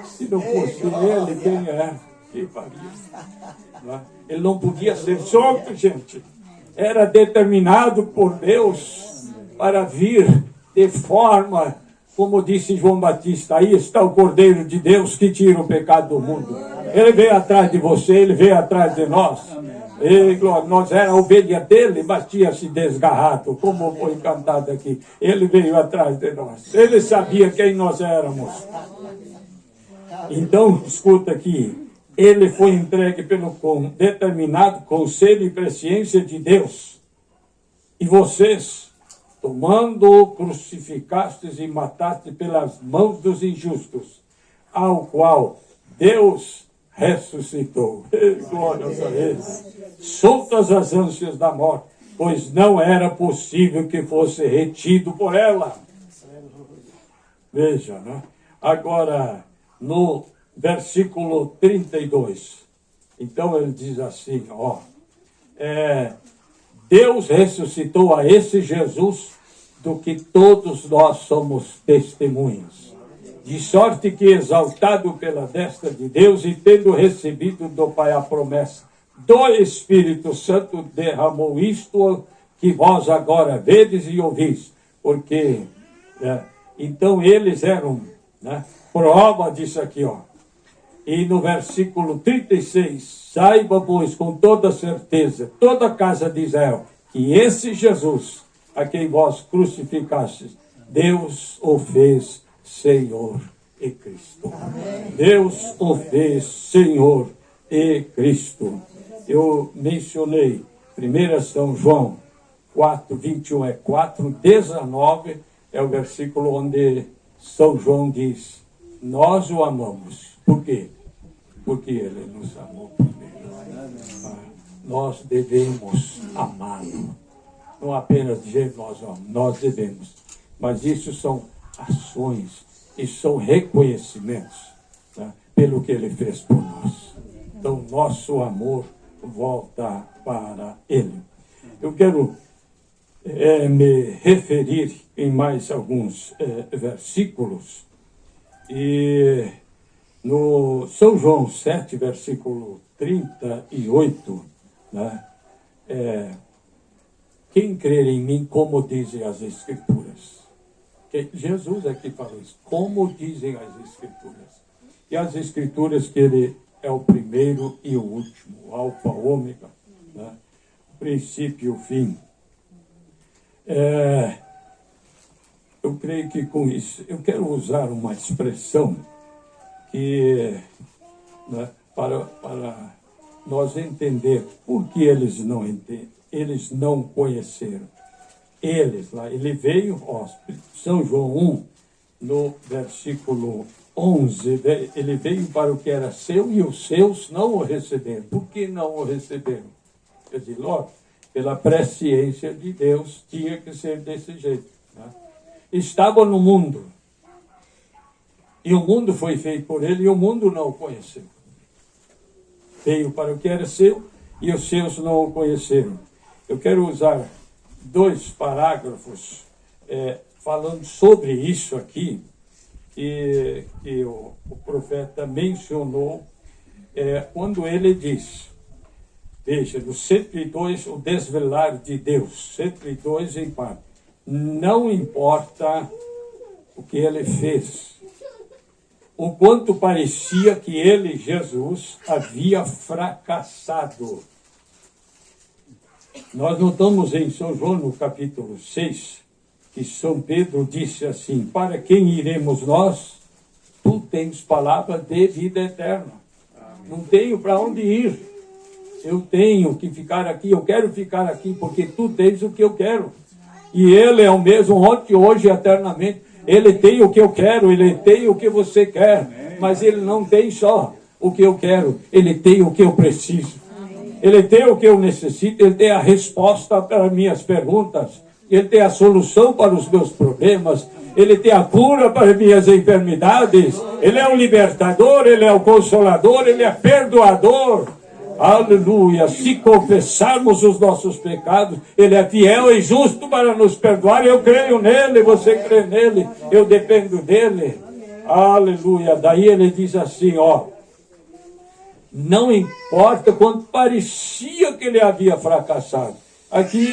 Se não fosse ele, quem era? Quem faria? Ele não podia ser solto, gente. Era determinado por Deus para vir de forma, como disse João Batista, aí está o Cordeiro de Deus que tira o pecado do mundo. Ele veio atrás de você, ele veio atrás de nós. E, nós era a ovelha dele, mas tinha se desgarrado, como foi cantado aqui. Ele veio atrás de nós. Ele sabia quem nós éramos. Então, escuta aqui. Ele foi entregue pelo determinado conselho e presciência de Deus. E vocês, tomando-o, crucificastes e matastes pelas mãos dos injustos, ao qual Deus ressuscitou. Glória a Deus. Soltas as ânsias da morte, pois não era possível que fosse retido por ela. Veja, né? Agora, no versículo 32, então ele diz assim, ó, Deus ressuscitou a esse Jesus do que todos nós somos testemunhas. De sorte que, exaltado pela destra de Deus e tendo recebido do Pai a promessa do Espírito Santo, derramou isto que vós agora vedes e ouvis. Porque, então, eles eram, né, prova disso aqui, ó. E no versículo 36, saiba, pois, com toda certeza, toda a casa de Israel, que esse Jesus, a quem vós crucificastes, Deus o fez Senhor e Cristo. Amém. Deus o fez Senhor e Cristo. Eu mencionei 1 São João 4, 21 é 4, 19 é o versículo onde São João diz, nós o amamos. Por quê? Porque ele nos amou primeiro. Nós devemos amá-lo. Não apenas dizer nós amamos, nós devemos. Mas isso são ações e são reconhecimentos, tá, pelo que ele fez por nós. Então, nosso amor volta para ele. Eu quero me referir em mais alguns versículos. E no São João 7, versículo 38, né, quem crer em mim, como dizem as Escrituras. Jesus aqui fala isso, como dizem as Escrituras. E as Escrituras que ele é o primeiro e o último, o alfa, o ômega, né? O princípio e o fim. Eu creio que com isso, eu quero usar uma expressão que, né, para nós entender por que eles não conheceram. Ele veio, ó, São João 1, no versículo 11, ele veio para o que era seu e os seus não o receberam. Por que não o receberam? Quer dizer, logo, pela presciência de Deus, tinha que ser desse jeito. Né? Estava no mundo, e o mundo foi feito por ele, e o mundo não o conheceu. Veio para o que era seu, e os seus não o conheceram. Eu quero usar 2 parágrafos falando sobre isso aqui, que o profeta mencionou, quando ele diz, veja, no 102, o desvelar de Deus, 102 em parte, não importa o que ele fez, o quanto parecia que ele, Jesus, havia fracassado. Nós notamos em São João, no capítulo 6, que São Pedro disse assim: para quem iremos nós? Tu tens palavra de vida eterna. Não tenho para onde ir. Eu tenho que ficar aqui, eu quero ficar aqui, porque tu tens o que eu quero. E ele é o mesmo ontem, hoje e eternamente. Ele tem o que eu quero, ele tem o que você quer. Mas ele não tem só o que eu quero, ele tem o que eu preciso. Ele tem o que eu necessito, ele tem a resposta para minhas perguntas. Ele tem a solução para os meus problemas. Ele tem a cura para minhas enfermidades. Ele é o libertador, ele é o consolador, ele é perdoador. Aleluia! Se confessarmos os nossos pecados, ele é fiel e justo para nos perdoar. Eu creio nele, você crê nele, eu dependo dele. Aleluia! Daí ele diz assim, ó: não importa quanto parecia que ele havia fracassado. Aqui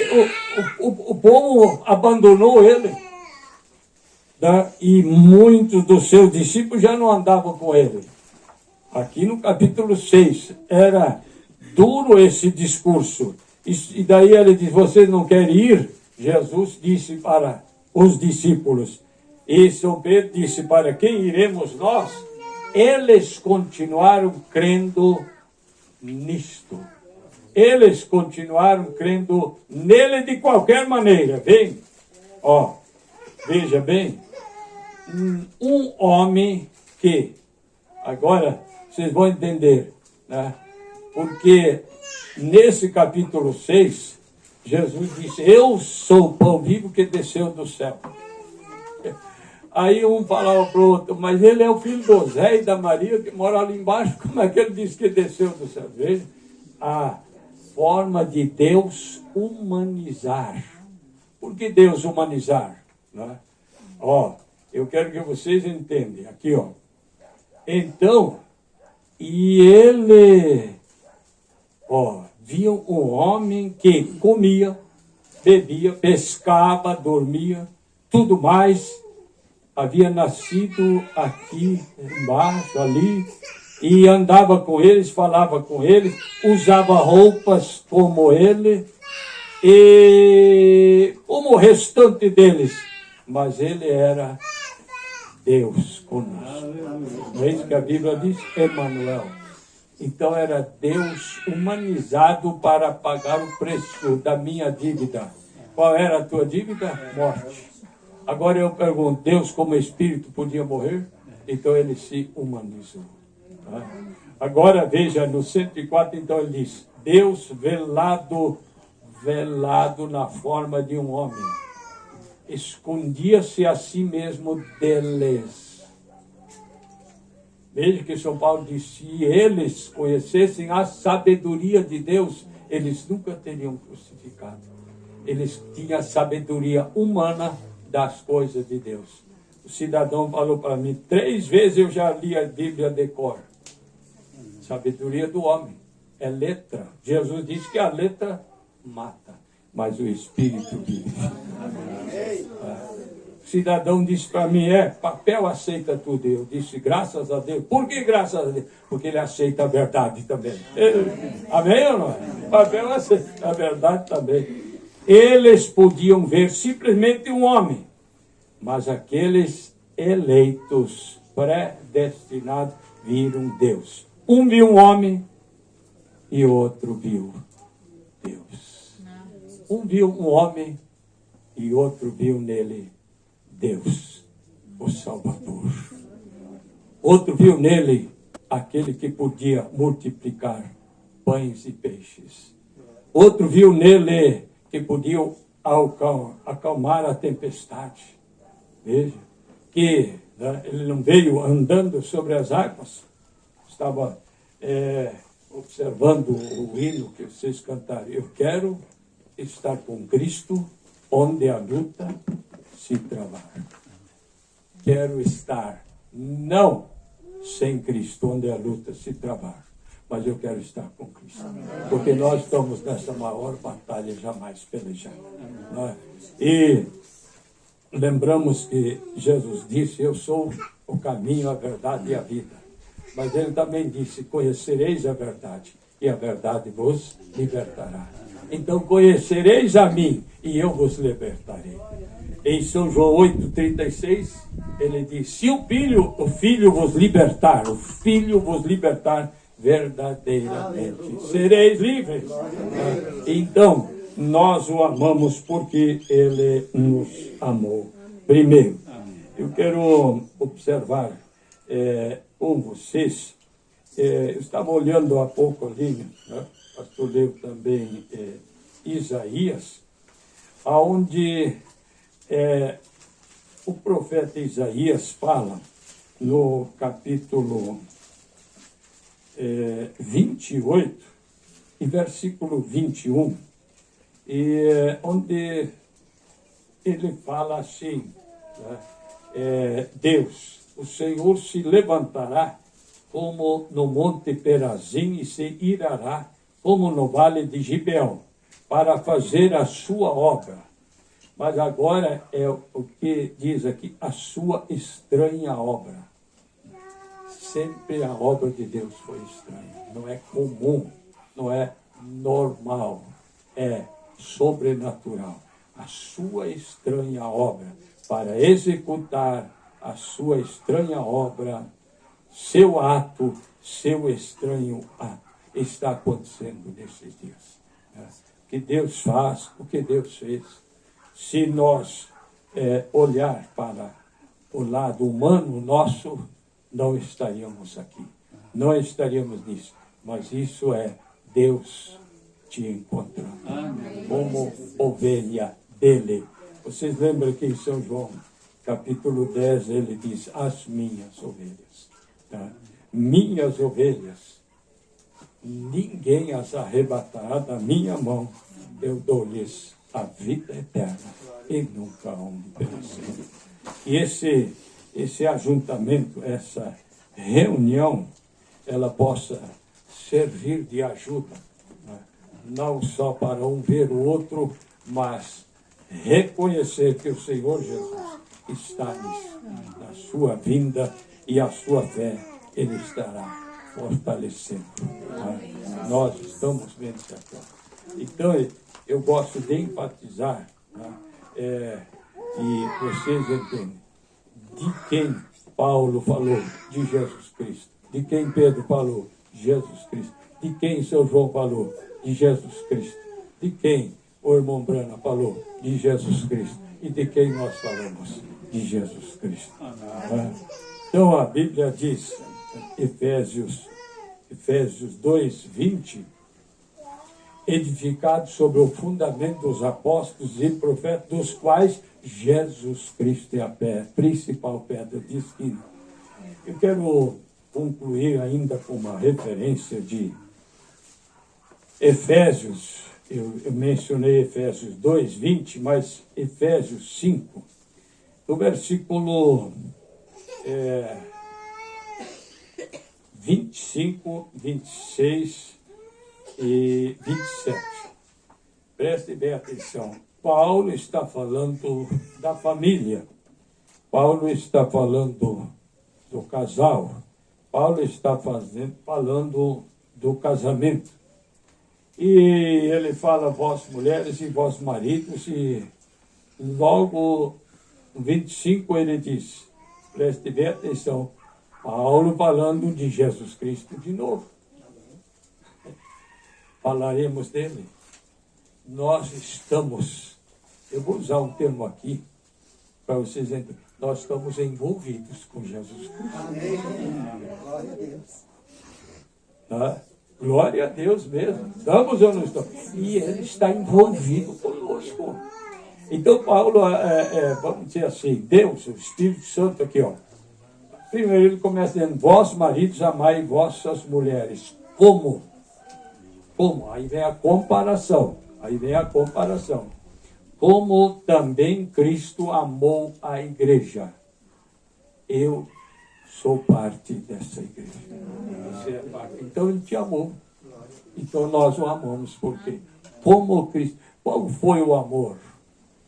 o povo abandonou ele. Tá? E muitos dos seus discípulos já não andavam com ele. Aqui no capítulo 6, era duro esse discurso. E daí ele diz, vocês não querem ir? Jesus disse para os discípulos. E São Pedro disse, para quem iremos nós? Eles continuaram crendo nisto. Eles continuaram crendo nele de qualquer maneira. Vem, ó, veja bem. Um homem que, agora vocês vão entender, né? Porque nesse capítulo 6, Jesus disse, eu sou o pão vivo que desceu do céu. Aí um falava para o outro, mas ele é o filho do Zé e da Maria que mora ali embaixo, como é que ele disse que desceu do céu? Veja, a forma de Deus humanizar. Por que Deus humanizar? Né? Ó, eu quero que vocês entendam. Aqui, ó. Então, e ele, ó, viu um homem que comia, bebia, pescava, dormia, tudo mais. Havia nascido aqui embaixo, ali, e andava com eles, falava com eles, usava roupas como ele, e como o restante deles. Mas ele era Deus conosco. Não é isso que a Bíblia diz? Emanuel. Então era Deus humanizado para pagar o preço da minha dívida. Qual era a tua dívida? Morte. Agora eu pergunto, Deus como Espírito podia morrer? Então ele se humanizou. Tá? Agora veja, no 104, então ele diz, Deus velado na forma de um homem. Escondia-se a si mesmo deles. Veja que São Paulo disse, se eles conhecessem a sabedoria de Deus, eles nunca teriam crucificado. Eles tinham a sabedoria humana das coisas de Deus. O cidadão falou para mim, 3 vezes eu já li a Bíblia de cor. Sabedoria do homem. É letra. Jesus disse que a letra mata, mas o Espírito vive. O cidadão disse para mim, papel aceita tudo. Eu disse, graças a Deus. Por que graças a Deus? Porque ele aceita a verdade também. Amém ou não? Papel aceita a verdade também. Eles podiam ver simplesmente um homem, mas aqueles eleitos, predestinados, viram Deus. Um viu um homem e o outro viu Deus. Um viu um homem e outro viu nele Deus, o Salvador. Outro viu nele aquele que podia multiplicar pães e peixes. Outro viu nele que podia acalmar a tempestade. Veja, que ele não veio andando sobre as águas. Estava observando o hino que vocês cantaram. Eu quero estar com Cristo onde a luta se travar. Quero estar, não sem Cristo onde a luta se travar, mas eu quero estar com Cristo. Porque nós estamos nessa maior batalha jamais pelejada. E lembramos que Jesus disse, eu sou o caminho, a verdade e a vida. Mas ele também disse, conhecereis a verdade, e a verdade vos libertará. Então conhecereis a mim, e eu vos libertarei. Em São João 8,36, ele diz, se o filho vos libertar, o filho vos libertar verdadeiramente, sereis livres. Então, nós o amamos porque ele nos amou primeiro. Eu quero observar com vocês, eu estava olhando há pouco ali, né? Pastor leu também Isaías, onde o profeta Isaías fala no capítulo 28 e versículo 21, onde ele fala assim, né? Deus, o Senhor se levantará como no monte Perazim e se irará como no vale de Gibeão, para fazer a sua obra. Mas agora é o que diz aqui, a sua estranha obra. Sempre a obra de Deus foi estranha. Não é comum, não é normal, é sobrenatural. A sua estranha obra, para executar a sua estranha obra, seu ato, seu estranho ato, está acontecendo nesses dias. O que Deus faz, o que Deus fez. Se nós olhar para o lado humano nosso, não estaríamos aqui. Não estaríamos nisso. Mas isso é Deus te encontrando. Como ovelha dele. Vocês lembram que em São João, capítulo 10, ele diz, as minhas ovelhas. Tá? Minhas ovelhas, ninguém as arrebatará da minha mão. Eu dou-lhes a vida eterna e nunca hão de perecer. E esse ajuntamento, essa reunião, ela possa servir de ajuda, né? Não só para um ver o outro, mas reconhecer que o Senhor Jesus está nisso, na sua vinda e a sua fé, Ele estará fortalecendo. Né? Nós estamos vencedores. Então, eu gosto de enfatizar, né? E vocês entendem, de quem Paulo falou? De Jesus Cristo. De quem Pedro falou? Jesus Cristo. De quem São João falou? De Jesus Cristo. De quem o irmão Brana falou? De Jesus Cristo. E de quem nós falamos? De Jesus Cristo. Então a Bíblia diz, Efésios 2:20, edificado sobre o fundamento dos apóstolos e profetas, dos quais Jesus Cristo é a principal pedra de esquina. Eu quero concluir ainda com uma referência de Efésios. Eu mencionei Efésios 2:20, mas Efésios 5, no versículo 25, 26 e 27. Preste bem atenção. Paulo está falando da família. Paulo está falando do casal. Paulo está falando do casamento. E ele fala vós mulheres e vós maridos, e logo no 25 ele diz, preste bem atenção, Paulo falando de Jesus Cristo de novo. Falaremos dele. Nós estamos, eu vou usar um termo aqui, para vocês entenderem, nós estamos envolvidos com Jesus Cristo. Amém. Glória a Deus. Tá? Glória a Deus mesmo. Estamos ou não estamos? E ele está envolvido conosco. Então, Paulo, vamos dizer assim, Deus, o Espírito Santo aqui, ó. Primeiro ele começa dizendo, vós maridos amai vossas mulheres. Como? Como? Aí vem a comparação. Como também Cristo amou a igreja. Eu sou parte dessa igreja. Você é parte. Então ele te amou. Então nós o amamos. Porque como Cristo. Qual foi o amor?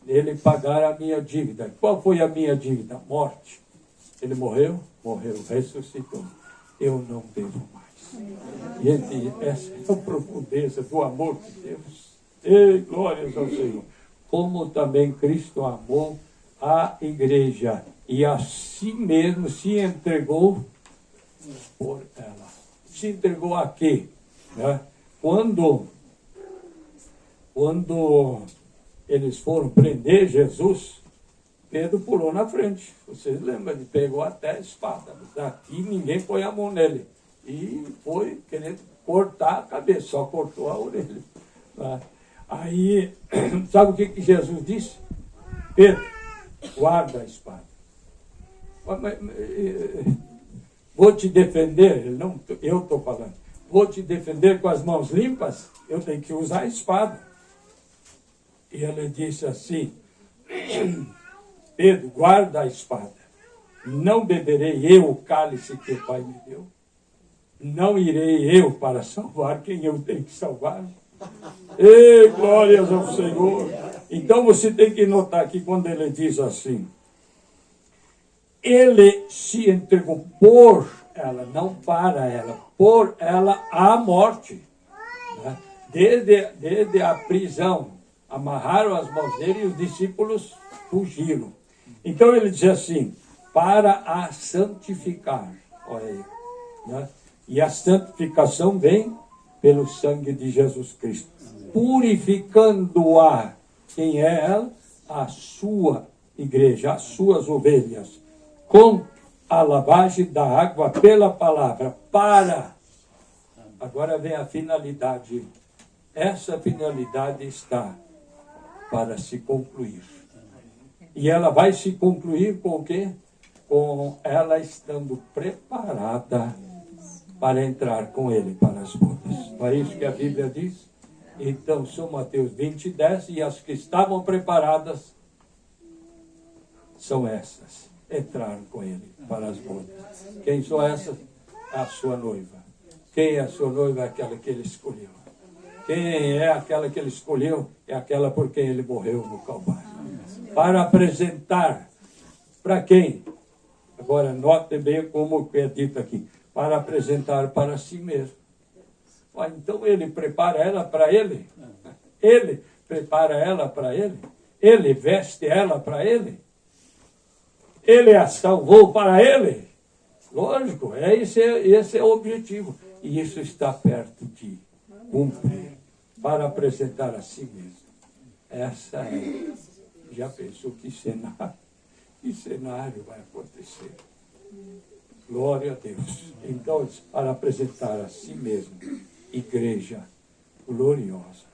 Ele pagar a minha dívida. Qual foi a minha dívida? Morte. Ele morreu, ressuscitou. Eu não devo mais. Gente, essa é a profundeza do amor de Deus. Ei, glórias ao Senhor. Como também Cristo amou a igreja e a si mesmo se entregou por ela. Se entregou a quê? Né? Quando eles foram prender Jesus, Pedro pulou na frente. Vocês lembram? Ele pegou até a espada. Daqui ninguém põe a mão nele. E foi querendo cortar a cabeça, só cortou a orelha. Né? Aí, sabe o que Jesus disse? Pedro, guarda a espada. Vou te defender, ele não, eu estou falando. Vou te defender com as mãos limpas? Eu tenho que usar a espada. E ele disse assim: Pedro, guarda a espada. Não beberei eu o cálice que o Pai me deu. Não irei eu para salvar quem eu tenho que salvar. Ei, glórias ao Senhor. Então você tem que notar que quando ele diz assim, ele se entregou por ela, não para ela, por ela à morte. Né? Desde a prisão, amarraram as mãos dele e os discípulos fugiram. Então ele diz assim, para a santificar. Olha aí. Né? E a santificação vem pelo sangue de Jesus Cristo, purificando-a. Quem é ela? A sua igreja, as suas ovelhas, com a lavagem da água pela palavra, para. Agora vem a finalidade. Essa finalidade está para se concluir. E ela vai se concluir com o quê? Com ela estando preparada para entrar com ele para as bodas. Não é isso que a Bíblia diz? Então, São Mateus 20:10, e as que estavam preparadas são essas. Entraram com ele para as bodas. Quem são essas? A sua noiva. Quem é a sua noiva? Aquela que ele escolheu. Quem é aquela que ele escolheu? É aquela por quem ele morreu no Calvário. Para apresentar para quem? Agora, note bem como é dito aqui. Para apresentar para si mesmo. Então ele prepara ela para ele? Ele prepara ela para ele? Ele veste ela para ele? Ele a salvou para ele? Lógico, esse é o objetivo. E isso está perto de cumprir. Para apresentar a si mesmo. Essa é. Já pensou que cenário vai acontecer? Glória a Deus. Então, para apresentar a si mesmo, igreja gloriosa,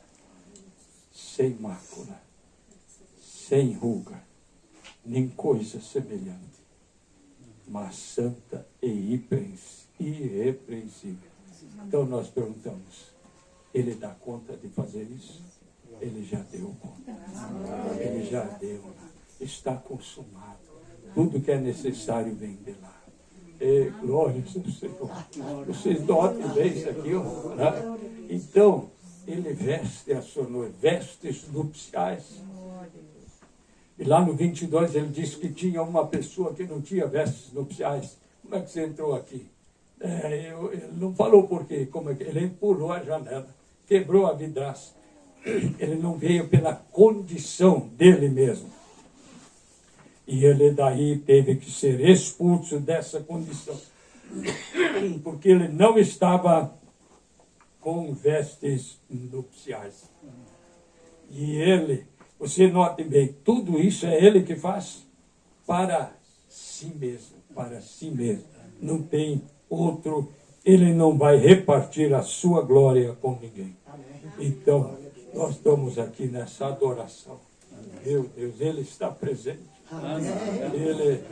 sem mácula, sem ruga, nem coisa semelhante, mas santa e irrepreensível. Então nós perguntamos, ele dá conta de fazer isso? Ele já deu conta. Ele já deu. Está consumado. Tudo que é necessário vem de lá. E glória ao Senhor. Vocês notem bem isso aqui, ó, né? Então, ele veste a sua noiva, vestes nupciais. E lá no 22 ele disse que tinha uma pessoa que não tinha vestes nupciais. Como é que você entrou aqui? Ele não falou por quê. Como é que ele empurrou a janela, quebrou a vidraça. Ele não veio pela condição dele mesmo. E ele daí teve que ser expulso dessa condição. Porque ele não estava com vestes nupciais. E ele, você note bem, tudo isso é ele que faz para si mesmo. Para si mesmo. Não tem outro. Ele não vai repartir a sua glória com ninguém. Então, nós estamos aqui nessa adoração. Meu Deus, ele está presente. Ele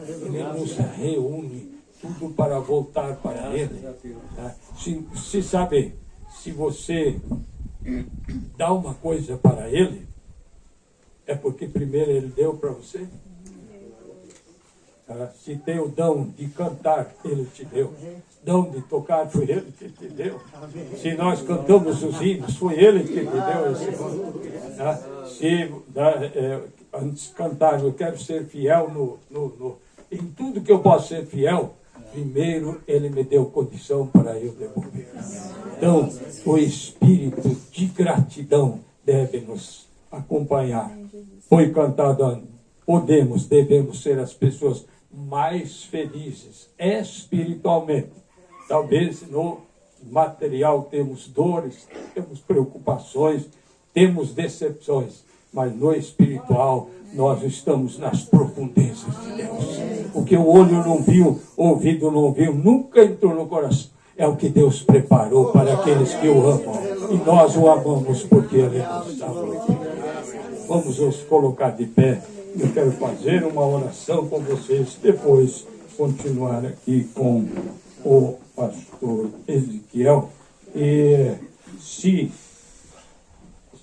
nos reúne tudo para voltar para ele. Tá? Se sabe, se você dá uma coisa para ele, é porque primeiro ele deu para você. Tá? Se tem o dom de cantar, ele te deu. Dom de tocar, foi ele que te deu. Se nós cantamos os hinos, foi ele que te deu esse dom. Tá? Se antes de cantar, eu quero ser fiel em tudo que eu posso ser fiel, primeiro Ele me deu condição para eu devolver. Então, o espírito de gratidão deve nos acompanhar. Foi cantado, devemos ser as pessoas mais felizes espiritualmente. Talvez no material temos dores, temos preocupações, temos decepções, mas no espiritual nós estamos nas profundezas de Deus. O que o olho não viu, o ouvido não viu, nunca entrou no coração. É o que Deus preparou para aqueles que o amam. E nós o amamos porque Ele nos amou. Vamos nos colocar de pé. Eu quero fazer uma oração com vocês. Depois continuar aqui com o pastor Ezequiel. E se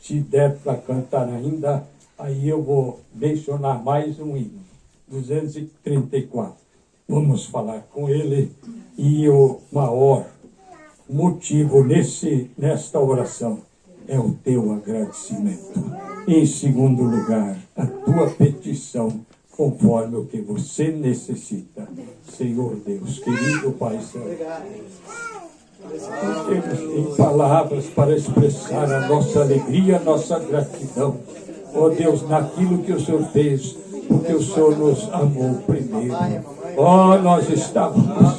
der para cantar ainda, aí eu vou mencionar mais um hino, 234. Vamos falar com ele. E o maior motivo nesta oração é o teu agradecimento. Em segundo lugar, a tua petição, conforme o que você necessita. Senhor Deus, querido Pai Santo, temos palavras para expressar a nossa alegria, a nossa gratidão. Ó Deus, naquilo que o Senhor fez, porque o Senhor nos amou primeiro. Ó, nós estávamos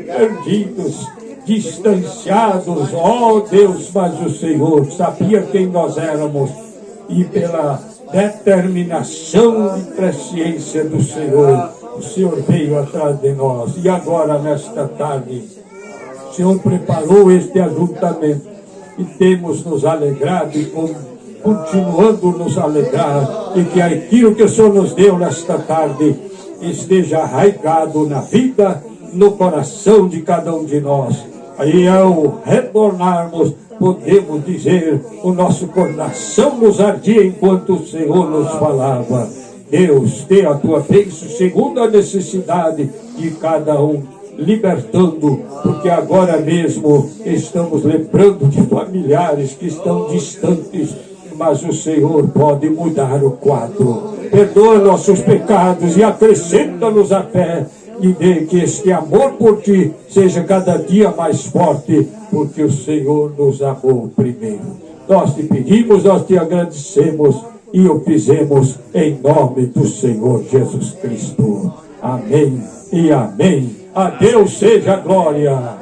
perdidos, distanciados, ó Deus, mas o Senhor sabia quem nós éramos, e pela determinação e presciência do Senhor, o Senhor veio atrás de nós. E agora, nesta tarde, o Senhor preparou este ajuntamento e temos nos alegrado e continuando nos alegrar, e que aquilo que o Senhor nos deu nesta tarde esteja arraigado na vida, no coração de cada um de nós. Aí, ao retornarmos, podemos dizer, o nosso coração nos ardia enquanto o Senhor nos falava. Deus, dê a tua bênção segundo a necessidade de cada um, libertando, porque agora mesmo estamos lembrando de familiares que estão distantes, mas o Senhor pode mudar o quadro. Perdoa nossos pecados e acrescenta-nos a fé, e dê que este amor por ti seja cada dia mais forte, porque o Senhor nos amou primeiro. Nós te pedimos, nós te agradecemos e o fizemos em nome do Senhor Jesus Cristo. Amém e amém. A Deus seja a glória.